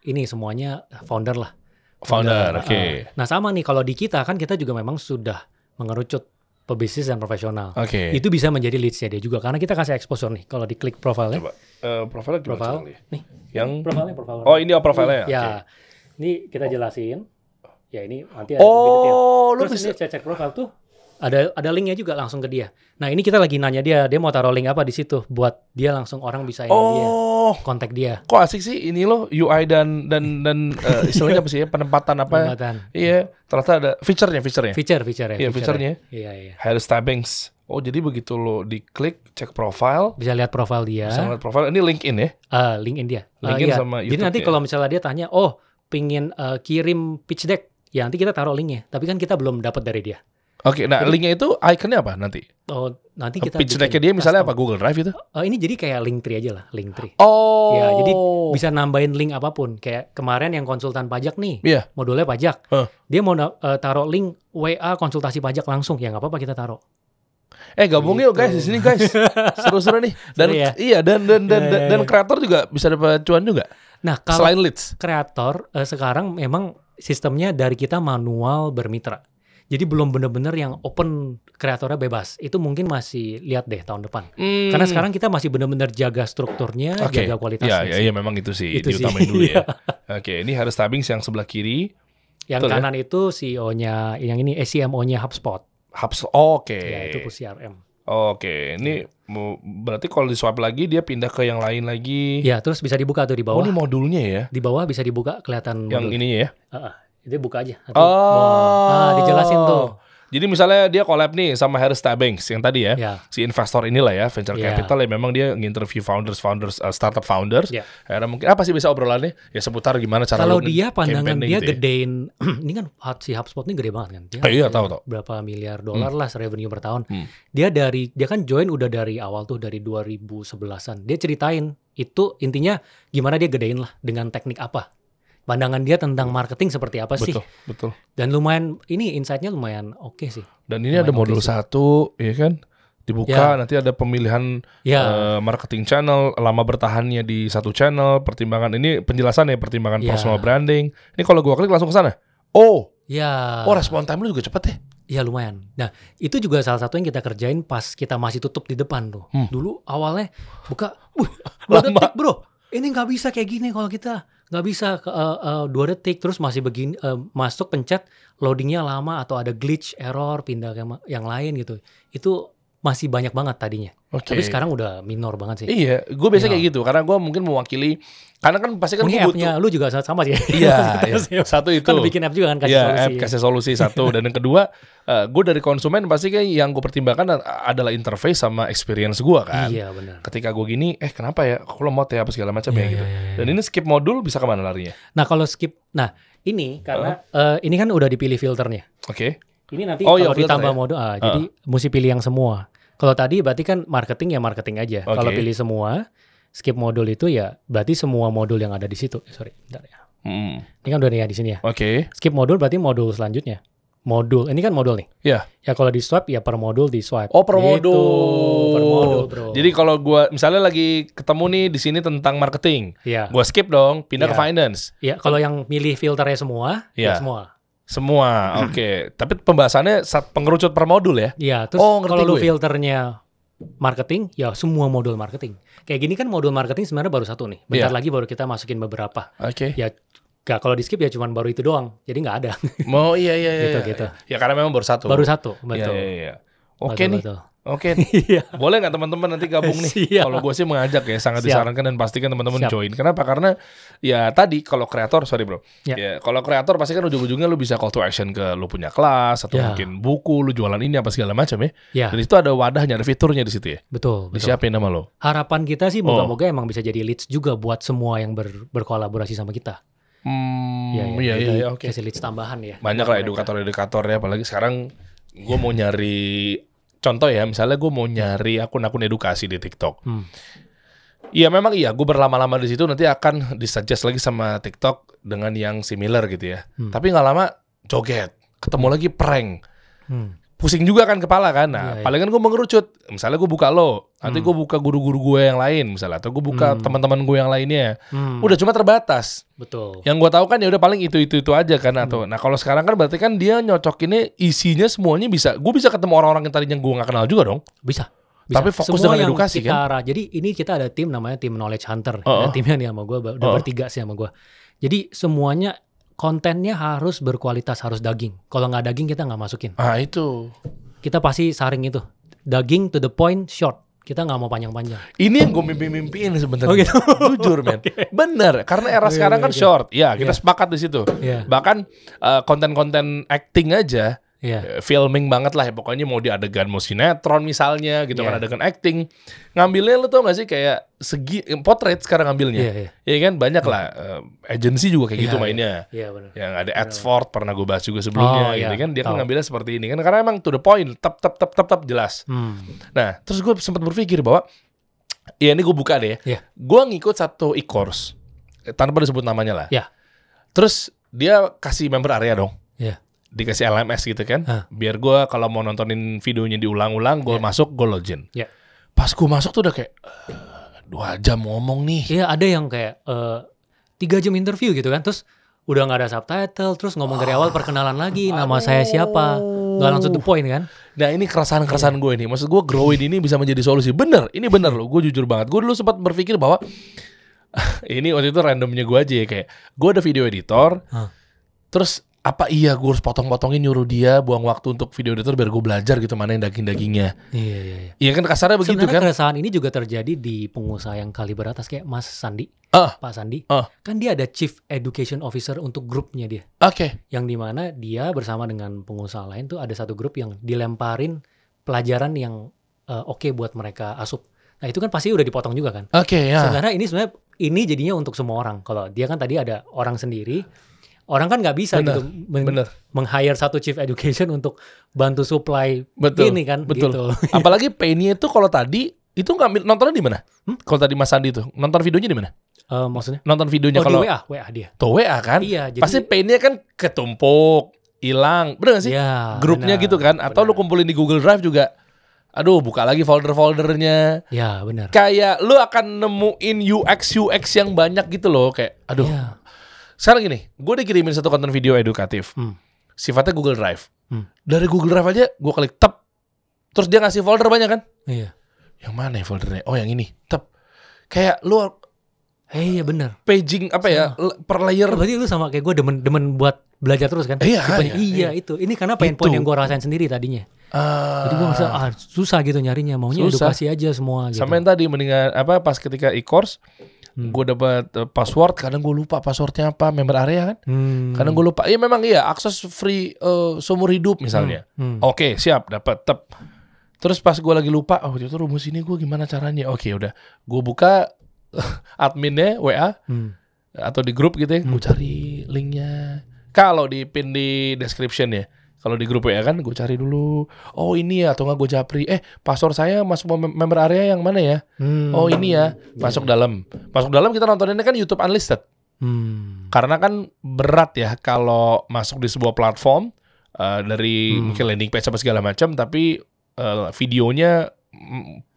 Speaker 1: ini semuanya founder lah.
Speaker 3: Founder.
Speaker 1: Nah sama nih kalau di kita kan kita juga memang sudah mengerucut pebisnis dan profesional. Itu bisa menjadi leads-nya dia juga, karena kita kasih exposure nih. Kalau diklik profilnya.
Speaker 3: Coba profilnya gimana?
Speaker 1: Nih.
Speaker 3: Yang
Speaker 1: profilnya.
Speaker 3: Oh, ini profilnya.
Speaker 1: Ya. Ini kita jelasin. Ya ini nanti ada lebih detail. Terus bisa ini cek profil tuh ada linknya juga langsung ke dia. Nah, ini kita lagi nanya dia mau taruh link apa di situ buat dia langsung orang bisa dia kontak dia.
Speaker 3: Kok asik sih ini loh, UI dan istilahnya apa sih ya, penempatan apa? Iya, ternyata ada feature-nya.
Speaker 1: Feature-nya.
Speaker 3: Iya, feature-nya.
Speaker 1: Iya.
Speaker 3: Harry Stebbings. Oh, jadi begitu lo diklik cek profile,
Speaker 1: bisa lihat profil dia.
Speaker 3: Bisa lihat profil. Ini LinkedIn ya?
Speaker 1: LinkedIn dia.
Speaker 3: LinkedIn sama YouTube.
Speaker 1: Jadi nanti kalau misalnya dia tanya, pingin kirim pitch deck, ya nanti kita taruh linknya. Tapi kan kita belum dapat dari dia.
Speaker 3: Nah linknya itu ikonnya apa nanti?
Speaker 1: Nanti kita
Speaker 3: pitch deck-nya dia misalnya apa, Google Drive itu?
Speaker 1: Ini jadi kayak Linktree aja lah, Linktree. Ya, jadi bisa nambahin link apapun. Kayak kemarin yang konsultan pajak nih, modulnya pajak. Dia mau taruh link WA konsultasi pajak langsung, ya nggak apa-apa kita taruh.
Speaker 3: Gabung yuk guys di sini guys, seru-seru nih. Dan dan kreator juga bisa dapat cuan juga.
Speaker 1: Nah kalau
Speaker 3: selain leads,
Speaker 1: kreator sekarang memang sistemnya dari kita manual bermitra. Jadi belum benar-benar yang open, kreatornya bebas. Itu mungkin masih lihat deh tahun depan. Karena sekarang kita masih benar-benar jaga strukturnya, jaga kualitasnya.
Speaker 3: Iya memang itu sih diutamain dulu ya. Oke, ini Harris Tabings yang sebelah kiri.
Speaker 1: Yang betul, kanan itu CEO-nya, yang ini CMO-nya HubSpot.
Speaker 3: Oke.
Speaker 1: Ya, itu CRM.
Speaker 3: Oke, ini berarti kalau di swipe lagi dia pindah ke yang lain lagi.
Speaker 1: Ya, terus bisa dibuka tuh di bawah.
Speaker 3: Oh, ini modulnya ya?
Speaker 1: Di bawah bisa dibuka, kelihatan
Speaker 3: yang
Speaker 1: modul.
Speaker 3: Ini ya?
Speaker 1: Itu buka aja. Dijelasin tuh.
Speaker 3: Jadi misalnya dia collab nih sama Harris Tabings yang tadi ya, si investor inilah ya, venture capital ya, memang dia nginterview startup founders. Akhirnya mungkin apa sih bisa obrolannya? Ya seputar gimana cara.
Speaker 1: Kalau dia pandangan dia gitu gedein, ini kan si HubSpot ini gede banget kan.
Speaker 3: Iya tahu.
Speaker 1: Berapa miliar dolar lah revenue per tahun. Dia kan join udah dari awal tuh, dari 2011-an. Dia ceritain itu intinya gimana dia gedein lah, dengan teknik apa. Pandangan dia tentang marketing seperti apa sih?
Speaker 3: Betul.
Speaker 1: Dan lumayan, ini insight-nya lumayan oke sih.
Speaker 3: Dan ini lumayan ada modul satu, ya kan? Dibuka, nanti ada pemilihan marketing channel, lama bertahannya di satu channel, pertimbangan ini penjelasan ya, pertimbangan personal branding. Ini kalau gua klik langsung ke sana. Oh, respon time lu juga cepet ya?
Speaker 1: Iya lumayan. Nah itu juga salah satu yang kita kerjain pas kita masih tutup di depan tuh. Dulu awalnya buka, 2 detik bro. Ini nggak bisa kayak gini kalau kita. Nggak bisa 2 detik terus masih begini, masuk pencet loadingnya lama atau ada glitch error pindah ke yang lain gitu, itu masih banyak banget tadinya. Tapi sekarang udah minor banget sih.
Speaker 3: Iya, gue biasa kayak gitu karena gue mungkin mewakili, karena kan pasti kan gue
Speaker 1: butuh. Lu juga sama sih.
Speaker 3: Iya. Satu itu.
Speaker 1: Kan bikin app juga kan, kasih solusi.
Speaker 3: App kasih solusi satu, dan yang kedua gue dari konsumen pasti kayak yang gue pertimbangkan adalah interface sama experience gue kan.
Speaker 1: Iya benar.
Speaker 3: Ketika gue gini, kenapa ya? Aku lemot ya apa segala macam ya gitu. Dan ini skip modul bisa kemana larinya?
Speaker 1: Nah kalau skip, ini karena ini kan udah dipilih filternya.
Speaker 3: Oke.
Speaker 1: Ini nanti kalau ditambah modul, jadi mesti pilih yang semua. Kalau tadi berarti kan marketing ya marketing aja. Kalau pilih semua, skip modul itu ya berarti semua modul yang ada di situ. Sorry, bentar ya. Ini kan udah nih ya di sini ya.
Speaker 3: Oke.
Speaker 1: Skip modul berarti modul selanjutnya. Modul, ini kan modul nih.
Speaker 3: Iya.
Speaker 1: Ya kalau di swipe ya per modul di swipe.
Speaker 3: Oh per modul.
Speaker 1: Per modul bro.
Speaker 3: Jadi kalau gue misalnya lagi ketemu nih di sini tentang marketing, gue skip dong, pindah ke finance.
Speaker 1: Iya. Kalau yang milih filternya semua, ya semua.
Speaker 3: Semua, oke. Tapi pembahasannya pengerucut per modul ya?
Speaker 1: Iya, terus kalau lu filternya marketing, ya semua modul marketing. Kayak gini kan modul marketing sebenarnya baru satu nih. Bentar lagi baru kita masukin beberapa.
Speaker 3: Oke.
Speaker 1: Ya, kalau di skip ya cuma baru itu doang. Jadi nggak ada.
Speaker 3: Oh iya.
Speaker 1: Gitu.
Speaker 3: Ya karena memang baru satu.
Speaker 1: Baru satu, betul.
Speaker 3: Iya. Oke nih. Oke, boleh nggak teman-teman nanti gabung nih? Kalau gue sih mengajak ya, sangat disarankan dan pastikan teman-teman join. Kenapa? Karena ya tadi kalau kreator, sorry bro, ya kalau kreator pasti kan ujung-ujungnya lu bisa call to action ke lu punya kelas atau mungkin buku, lu jualan ini apa segala macam ya. Dan itu ada wadahnya, ada fiturnya di situ ya.
Speaker 1: Betul.
Speaker 3: Disiapin nama lo.
Speaker 1: Harapan kita sih moga-moga emang bisa jadi leads juga buat semua yang berkolaborasi sama kita.
Speaker 3: Iya, oke.
Speaker 1: Kasih leads tambahan ya.
Speaker 3: Banyak lah edukator ya, apalagi sekarang gue mau nyari. Contoh ya, misalnya gue mau nyari akun-akun edukasi di TikTok. Iya memang gue berlama-lama di situ nanti akan disuggest lagi sama TikTok dengan yang similar gitu ya. Tapi nggak lama joget, ketemu lagi prank. Pusing juga kan kepala kan. Nah, paling kan gue mengerucut. Misalnya gue buka lo, nanti gue buka guru-guru gue yang lain misalnya, atau gue buka teman-teman gue yang lainnya. Udah cuma terbatas.
Speaker 1: Betul.
Speaker 3: Yang gue tahu kan ya udah paling itu aja kan atau. Nah kalau sekarang kan berarti kan dia nyocokinnya isinya semuanya bisa. Gue bisa ketemu orang-orang yang tadinya gue nggak kenal juga dong.
Speaker 1: Bisa.
Speaker 3: Tapi fokus semua dengan edukasi kan.
Speaker 1: Jadi ini kita ada tim namanya tim Knowledge Hunter. Ada timnya nih sama gue, udah bertiga sih sama gue. Jadi semuanya kontennya harus berkualitas, harus daging. Kalau nggak daging kita nggak masukin.
Speaker 3: Itu.
Speaker 1: Kita pasti saring itu. Daging to the point, short. Kita nggak mau panjang-panjang.
Speaker 3: Ini yang gue mimpi-mimpiin sebenarnya. Gitu? Jujur men. Bener. Karena era sekarang kan short. Ya kita sepakat di situ. Bahkan konten-konten acting aja. Filming banget lah ya. Pokoknya mau di adegan mau sinetron misalnya gitu kan, adegan acting. Ngambilnya lo tau gak sih kayak potret sekarang ngambilnya. Iya kan banyak lah. Agency juga kayak gitu mainnya.
Speaker 1: Bener.
Speaker 3: Yang ada Adsford pernah gue bahas juga sebelumnya gitu kan. Dia kan ngambilnya seperti ini kan. Karena emang to the point. Tap jelas. Nah terus gue sempat berpikir bahwa ya ini gue buka deh ya. Gue ngikut satu e-course tanpa disebut namanya lah. Terus dia kasih member area dong. Dikasih LMS gitu kan, biar gue kalau mau nontonin videonya diulang-ulang, gue masuk, gue login. Pas gue masuk tuh udah kayak 2 jam ngomong nih.
Speaker 1: Iya ada yang kayak 3 jam interview gitu kan, terus udah nggak ada subtitle, terus ngomong dari awal perkenalan lagi, nama saya siapa, nggak langsung to point kan.
Speaker 3: Nah ini keresahan gue ini, maksud gue growing ini bisa menjadi solusi. Bener, ini bener loh, gue jujur banget. Gue dulu sempat berpikir bahwa Ini waktu itu randomnya gue aja ya, kayak gue ada video editor, terus apa iya gue harus potong-potongin nyuruh dia buang waktu untuk video editor biar gue belajar gitu mana yang daging-dagingnya.
Speaker 1: Iya.
Speaker 3: Iya kan kasarnya begitu kan.
Speaker 1: Sebenarnya keresahan ini juga terjadi di pengusaha yang kaliber atas kayak Mas Sandi, Pak Sandi. Kan dia ada Chief Education Officer untuk grupnya dia.
Speaker 3: Oke.
Speaker 1: Yang dimana dia bersama dengan pengusaha lain tuh ada satu grup yang dilemparin pelajaran yang oke buat mereka asup. Nah itu kan pasti udah dipotong juga kan.
Speaker 3: Oke, ya.
Speaker 1: Sebenarnya ini jadinya untuk semua orang. Kalau dia kan tadi ada orang sendiri. Orang kan nggak bisa gitu meng-hire satu chief education untuk bantu supply ini kan.
Speaker 3: Betul.
Speaker 1: Gitu.
Speaker 3: Apalagi pay-nya itu kalau tadi itu nggak nontonnya di mana? Kalau tadi Mas Sandi itu nonton videonya di mana?
Speaker 1: Maksudnya?
Speaker 3: Nonton videonya kalau
Speaker 1: di WA dia.
Speaker 3: Tuh WA kan?
Speaker 1: Iya. Jadi,
Speaker 3: pasti pay-nya kan ketumpuk, hilang, bener nggak sih?
Speaker 1: Ya,
Speaker 3: grupnya gitu kan? Atau lu kumpulin di Google Drive juga. Aduh, buka lagi folder-foldernya.
Speaker 1: Ya benar.
Speaker 3: Kayak lu akan nemuin UX yang banyak gitu loh, kayak aduh. Ya. Sekarang gini, gue dikirimin satu konten video edukatif, sifatnya Google Drive. Dari Google Drive aja gue klik tep, terus dia ngasih folder banyak kan?
Speaker 1: Iya.
Speaker 3: Yang mana ya foldernya? Oh yang ini, tep. Kayak lu,
Speaker 1: iya benar.
Speaker 3: Paging apa ya, per layer.
Speaker 1: Berarti lu sama kayak gue demen buat belajar terus kan? Iya. Itu. Ini karena pain point yang gue rasain sendiri tadinya. Jadi gue merasa susah gitu nyarinya, maunya edukasi aja semua. Gitu.
Speaker 3: Sama yang tadi mendingan pas ketika e-course. Gue dapat password, kadang gue lupa passwordnya apa, member area kan, kadang gue lupa. Iya memang iya, akses free seumur hidup misalnya. Oke, siap, dapat tep. Terus pas gue lagi lupa, itu rumus ini gue gimana caranya? Oke, udah, gue buka adminnya WA atau di grup gitu ya, gue cari linknya. Kalau di pin di description ya. Kalau di grup ya kan, gue cari dulu. Oh ini ya, atau nggak gue japri. Password saya masuk member area yang mana ya? Oh ini ya, masuk dalam. Masuk dalam kita nontoninnya kan YouTube Unlisted. Karena kan berat ya kalau masuk di sebuah platform dari mungkin landing page apa segala macam, tapi videonya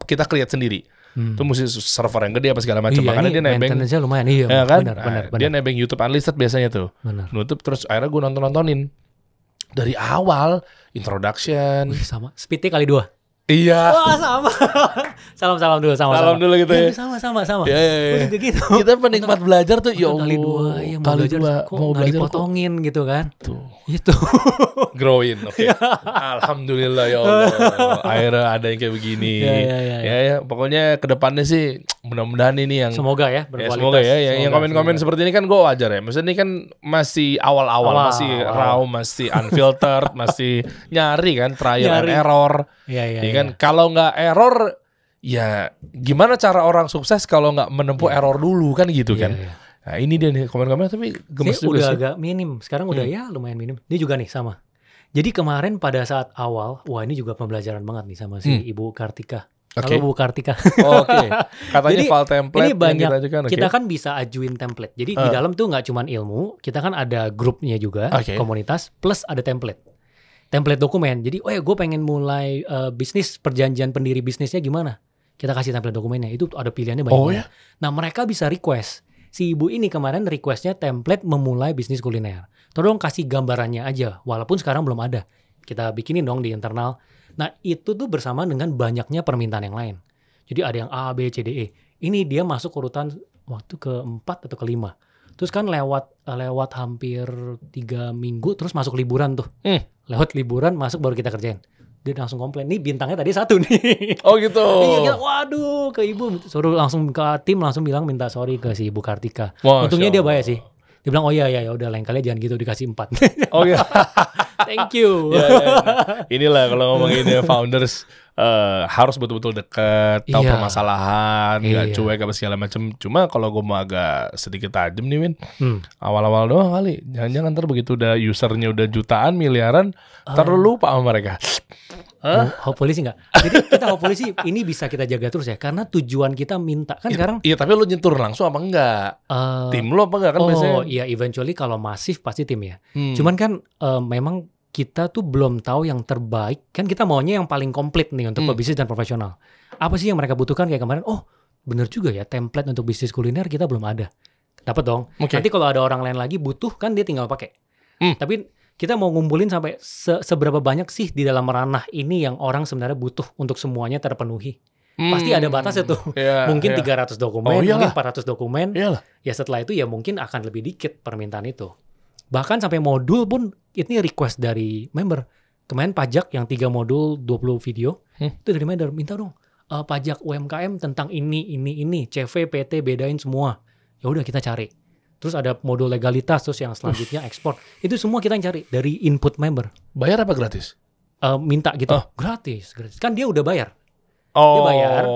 Speaker 3: kita lihat sendiri. Itu mesti server yang gede apa segala macam. Makanya dia nebeng.
Speaker 1: Lumayan, iya.
Speaker 3: Ya kan?
Speaker 1: Benar.
Speaker 3: Dia nebeng YouTube Unlisted biasanya tuh. Nutup terus akhirnya gue nontonin. Dari awal, introduction.
Speaker 1: Sama, speednya kali 2.
Speaker 3: Iya.
Speaker 1: Wah sama. Salam dulu sama.
Speaker 3: Salam dulu gitu ya.
Speaker 1: Sama.
Speaker 3: Iya.
Speaker 1: Juga gitu.
Speaker 3: Kita penikmat belajar tuh, ya
Speaker 1: Allah. Kali 2, kok nggak dipotongin gitu kan.
Speaker 3: Tuh.
Speaker 1: Itu.
Speaker 3: Growing, oke. Alhamdulillah ya Allah. Akhirnya ada yang kayak begini. Ya. Pokoknya kedepannya sih, mudah-mudahan ini yang
Speaker 1: semoga ya berkualitas.
Speaker 3: Semoga ya. Yang komen-komen seperti ini kan gue wajar ya. Maksudnya ini kan masih awal-awal, masih raw, masih unfiltered, masih nyari kan, trial and error. Iya kan. Kalau nggak error, ya gimana cara orang sukses kalau nggak menempuh error dulu kan gitu kan. Nah ini dia nih komen-komen tapi gemes juga
Speaker 1: udah
Speaker 3: sih.
Speaker 1: Agak minim. Sekarang udah ya lumayan minim. Ini juga nih sama. Jadi kemarin pada saat awal, wah ini juga pembelajaran banget nih sama si Ibu Kartika. Halo Bu Kartika.
Speaker 3: Oke. Katanya
Speaker 1: jadi,
Speaker 3: file template
Speaker 1: ini banyak
Speaker 3: yang kita ajukan.
Speaker 1: Kita kan bisa ajuin template. Jadi di dalam tuh nggak cuma ilmu, kita kan ada grupnya juga, komunitas, plus ada template dokumen. Jadi, gue pengen mulai bisnis, perjanjian pendiri bisnisnya gimana? Kita kasih template dokumennya. Itu ada pilihannya banyak. Ya? Nah, mereka bisa request. Si ibu ini kemarin requestnya template memulai bisnis kuliner. Tolong kasih gambarannya aja, walaupun sekarang belum ada. Kita bikinin dong di internal. Nah, itu tuh bersama dengan banyaknya permintaan yang lain. Jadi ada yang A, B, C, D, E. Ini dia masuk urutan waktu ke-4 atau ke-5. Terus kan lewat hampir 3 minggu, terus masuk liburan tuh. Lewat liburan masuk baru kita kerjain. Dia langsung komplain, nih bintangnya tadi 1 nih.
Speaker 3: Oh gitu.
Speaker 1: Iya, waduh ke ibu. Suruh langsung ke tim, langsung bilang minta sorry ke si Ibu Kartika. Untungnya dia bayar sih. Dia bilang, oh iya udah lain kali jangan gitu, dikasih 4.
Speaker 3: Oh iya.
Speaker 1: Thank you.
Speaker 3: Nah, inilah kalau ngomongin founders harus betul-betul dekat, tahu permasalahan, nggak cuek apa segala macam. Cuma kalau gue mau agak sedikit tajam nih Win, awal-awal doang kali. Jangan-jangan ntar begitu udah usernya udah jutaan, miliaran, ntar lu lupa sama mereka.
Speaker 1: Hopefully sih nggak. Jadi kita hopefully sih ini bisa kita jaga terus ya, karena tujuan kita minta kan sekarang.
Speaker 3: Iya tapi lu nyentuh langsung apa enggak? Tim lu apa enggak kan biasanya?
Speaker 1: Oh iya, eventually kalau masif pasti tim ya. Cuman kan memang kita tuh belum tahu yang terbaik. Kan kita maunya yang paling komplit nih untuk pebisnis dan profesional. Apa sih yang mereka butuhkan kayak kemarin? Oh bener juga ya, template untuk bisnis kuliner kita belum ada. Dapat dong. Nanti kalau ada orang lain lagi butuh kan dia tinggal pakai. Tapi kita mau ngumpulin sampai seberapa banyak sih di dalam ranah ini yang orang sebenarnya butuh untuk semuanya terpenuhi. Pasti ada batasnya tuh. Mungkin 300 dokumen, mungkin 400 dokumen.
Speaker 3: Iyalah.
Speaker 1: Ya setelah itu ya mungkin akan lebih dikit permintaan itu. Bahkan sampai modul pun ini request dari member. Kemarin pajak yang 3 modul 20 video itu dari member, minta dong pajak UMKM tentang ini, CV, PT bedain semua. Ya udah kita cari. Terus ada modul legalitas, terus yang selanjutnya ekspor. Itu semua kita yang cari dari input member.
Speaker 3: Bayar apa gratis?
Speaker 1: Minta gitu. Gratis. Kan dia udah bayar. Dia bayar.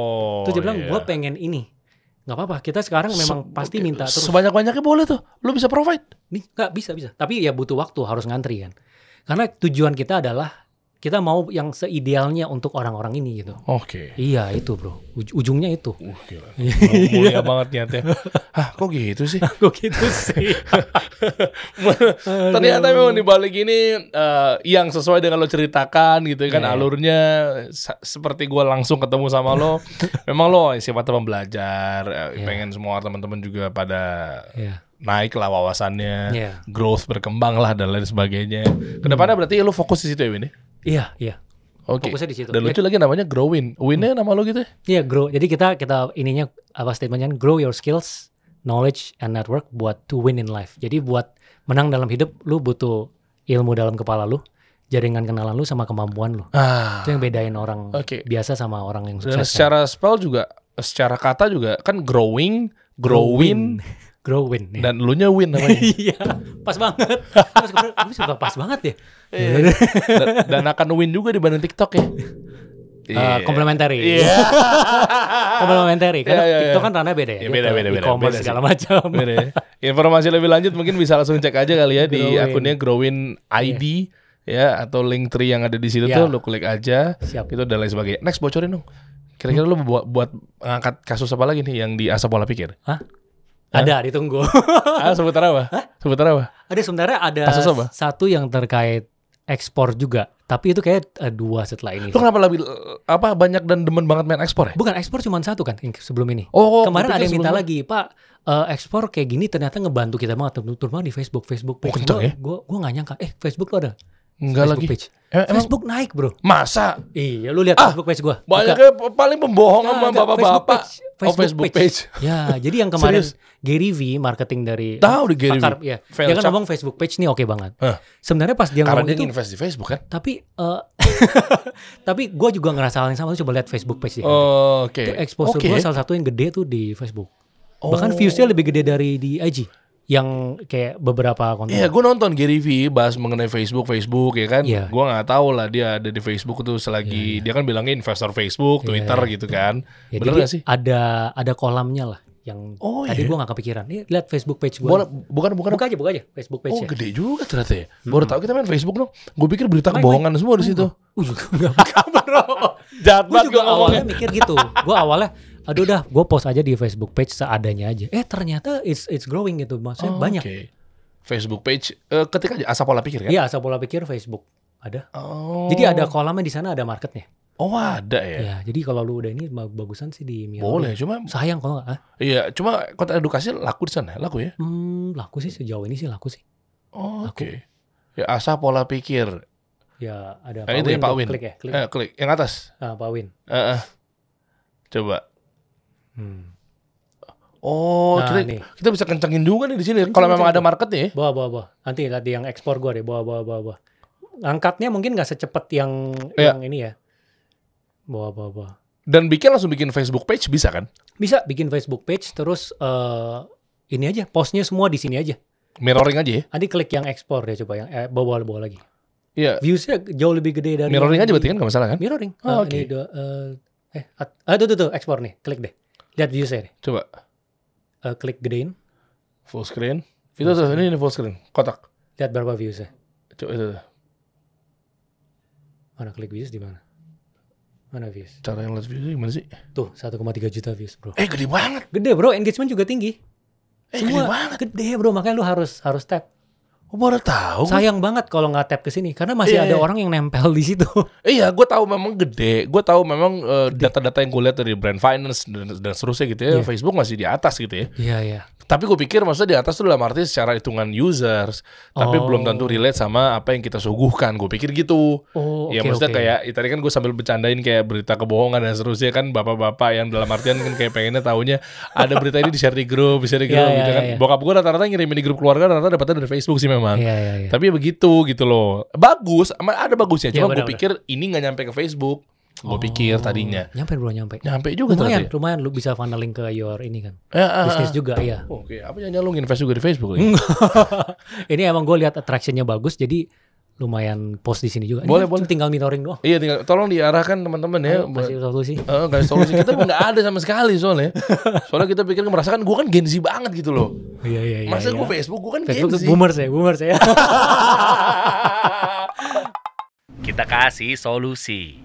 Speaker 1: Terus dia bilang, gue pengen ini. Gak apa-apa, kita sekarang memang pasti minta terus.
Speaker 3: Sebanyak-banyaknya boleh tuh. Lu bisa provide.
Speaker 1: Nggak, bisa. Tapi ya butuh waktu, harus ngantri kan. Karena tujuan kita adalah kita mau yang seidealnya untuk orang-orang ini gitu.
Speaker 3: Oke.
Speaker 1: Iya itu bro, ujungnya itu.
Speaker 3: Gila. Mulia banget niatnya. Kok gitu sih?
Speaker 1: Kok gitu sih?
Speaker 3: Ternyata memang dibalik ini yang sesuai dengan lo ceritakan gitu kan, alurnya seperti gue langsung ketemu sama lo. Memang lo sifatnya pembelajar, pengen semua teman-teman juga pada naik lah wawasannya, growth berkembang lah dan lain sebagainya. Kedepannya berarti lo fokus di situ ya Win?
Speaker 1: Iya.
Speaker 3: Oke.
Speaker 1: Fokusnya di situ.
Speaker 3: Dan lucu lagi namanya Grow Win. Winnya nama lo gitu ya?
Speaker 1: Iya, grow. Jadi kita ininya apa statementnya, grow your skills, knowledge and network buat to win in life. Jadi buat menang dalam hidup lu butuh ilmu dalam kepala lu, jaringan kenalan lu sama kemampuan lu. Itu yang bedain orang biasa sama orang yang sukses.
Speaker 3: Dan secara spell juga, secara kata juga kan growing, grow win.
Speaker 1: Grow win.
Speaker 3: Dan elunya win namanya.
Speaker 1: Iya, pas banget. Gue suka pas banget ya.
Speaker 3: Dan akan win juga dibanding TikTok ya.
Speaker 1: Komplementari. Komplementari. Karena TikTok kan ranahnya beda ya.
Speaker 3: Beda.
Speaker 1: E-commerce segala macam.
Speaker 3: Informasi lebih lanjut mungkin bisa langsung cek aja kali ya di akunnya Growin ID ya, atau link tree yang ada di situ tuh lu klik aja.
Speaker 1: Siap.
Speaker 3: Itu dan lain sebagainya. Next bocorin dong. Kira-kira lu buat ngangkat kasus apa lagi nih yang di Asap Pola Pikir?
Speaker 1: Ada, ditunggu.
Speaker 3: Seputar apa?
Speaker 1: Ada sebenarnya satu yang terkait ekspor juga, tapi itu kayak 2 setelah ini.
Speaker 3: Lu kenapa lebih banyak dan demen banget main ekspor ya?
Speaker 1: Bukan, ekspor cuma 1 kan sebelum ini. Kemarin ada yang minta lagi, Pak, ekspor kayak gini ternyata ngebantu kita banget, terutama di Facebook page. Gue nggak nyangka, Facebook lo ada.
Speaker 3: Enggak
Speaker 1: Facebook
Speaker 3: lagi.
Speaker 1: Page. Facebook naik bro.
Speaker 3: Masa?
Speaker 1: Iya, lu lihat Facebook page gue.
Speaker 3: Banyaknya paling pembohongan sama bapak-bapak. Facebook page.
Speaker 1: Ya, jadi yang kemarin Gary V, marketing dari
Speaker 3: tahu di Gary V.
Speaker 1: Ya. Dia kan ngomong Facebook page nih oke banget. Sebenarnya pas dia ngomong
Speaker 3: karena dia
Speaker 1: itu,
Speaker 3: invest di Facebook kan.
Speaker 1: Tapi gue juga ngerasa hal yang sama. Coba lihat Facebook page dia. Itu exposure gue salah satu yang gede tuh di Facebook. Bahkan viewsnya lebih gede dari di IG. Yang kayak beberapa konten.
Speaker 3: Iya, gue nonton Gary V bahas mengenai Facebook ya kan. Gue nggak tahu lah dia ada di Facebook tuh selagi dia kan bilangnya investor Facebook, Twitter gitu kan. Bener nggak sih?
Speaker 1: Ada kolamnya lah. Yang tadi gue nggak kepikiran. Nih lihat Facebook page gue.
Speaker 3: Buka aja
Speaker 1: Facebook page.
Speaker 3: Gede juga ternyata ya. Baru tahu kita main Facebook dong. Gue pikir berita kebohongan semua di situ.
Speaker 1: Nggak buka bro.
Speaker 3: Jahat banget
Speaker 1: gue awalnya mikir gitu. Gue awalnya aduh dah, gue post aja di Facebook page seadanya aja. Ternyata it's growing gitu, maksudnya banyak.
Speaker 3: Facebook page, ketik aja Asap Pola Pikir kan?
Speaker 1: Iya, Asap Pola Pikir Facebook ada. Jadi ada kolamnya di sana, ada marketnya.
Speaker 3: Ada ya.
Speaker 1: Ya, jadi kalau lu udah ini bagusan sih di Mio.
Speaker 3: Boleh, cuma
Speaker 1: sayang kalau nggak.
Speaker 3: Iya, cuma konten edukasi laku di sana, laku ya?
Speaker 1: Laku sih sejauh ini sih laku sih.
Speaker 3: Oke. Ya Asap Pola Pikir.
Speaker 1: Ya ada
Speaker 3: Pak Win.
Speaker 1: Klik ya.
Speaker 3: Klik yang atas.
Speaker 1: Pak Win.
Speaker 3: Coba. Kita bisa kencengin juga nih di sini. Kalau memang ada marketnya.
Speaker 1: Bawa. Nanti lihat yang ekspor gue deh. Bawa. Angkatnya mungkin nggak secepat yang ini ya. Bawa.
Speaker 3: Dan langsung bikin Facebook page bisa kan?
Speaker 1: Bisa bikin Facebook page terus ini aja postnya semua di sini aja.
Speaker 3: Mirroring aja ya.
Speaker 1: Nanti klik yang ekspor deh coba yang bawa lagi.
Speaker 3: Iya.
Speaker 1: Viewsnya jauh lebih gede dari.
Speaker 3: Mirroring aja berarti kan nggak masalah kan?
Speaker 1: Mirroring.
Speaker 3: Oke.
Speaker 1: Tuh ekspor nih. Klik deh. Lihat viewsnya deh.
Speaker 3: Coba.
Speaker 1: Klik gedein.
Speaker 3: Full screen. Itu tuh ini full screen. Kotak.
Speaker 1: Lihat berapa viewsnya.
Speaker 3: Coba itu.
Speaker 1: Mana klik views di mana? Mana views?
Speaker 3: Cara yang lihat views gimana sih?
Speaker 1: Tuh 1,3 juta views bro.
Speaker 3: Gede banget.
Speaker 1: Gede bro. Engagement juga tinggi.
Speaker 3: Gede
Speaker 1: Semua
Speaker 3: banget.
Speaker 1: Gede bro. Makanya lu harus tap.
Speaker 3: Baru tahu.
Speaker 1: Sayang banget kalau nggak tap ke sini karena masih ada orang yang nempel di situ.
Speaker 3: Iya, gue tahu memang gede. Gue tahu memang data-data yang gue lihat dari brand finance dan seterusnya gitu ya. Facebook masih di atas gitu ya.
Speaker 1: Iya.
Speaker 3: Tapi gue pikir maksudnya di atas tuh dalam arti secara hitungan users, tapi belum tentu relate sama apa yang kita suguhkan. Gue pikir gitu. Ya maksudnya kayak tadi kan gue sambil bercandain kayak berita kebohongan dan seterusnya kan, bapak-bapak yang dalam artian kan kayak pengennya taunya ada berita ini di share di grup gitu kan. Bokap gue rata-rata ngirimin di grup keluarga, rata-rata dapetnya dari Facebook sih memang. Tapi ya begitu gitu loh. Bagus, ada bagusnya. Cuma gue pikir ini nggak nyampe ke Facebook. Gue pikir tadinya. Nyampe juga ternyata.
Speaker 1: Lumayan lu bisa funneling ke your ini kan. Bisnis juga ya.
Speaker 3: Oke, apa jangan lu invest juga di Facebook?
Speaker 1: Ini emang gue lihat attraction-nya bagus, jadi lumayan post di sini juga.
Speaker 3: Boleh.
Speaker 1: Tinggal monitoring doang.
Speaker 3: Iya, tinggal tolong diarahkan teman-teman ya.
Speaker 1: Kasih solusi.
Speaker 3: Kasih solusi. Kita nggak ada sama sekali soalnya. Soalnya kita pikir merasakan gue kan Gen Z banget gitu loh.
Speaker 1: Iya.
Speaker 3: Masa gue Facebook, gue kan
Speaker 1: Facebook
Speaker 3: Gen Z.
Speaker 1: Boomers ya.
Speaker 2: Kita kasih solusi.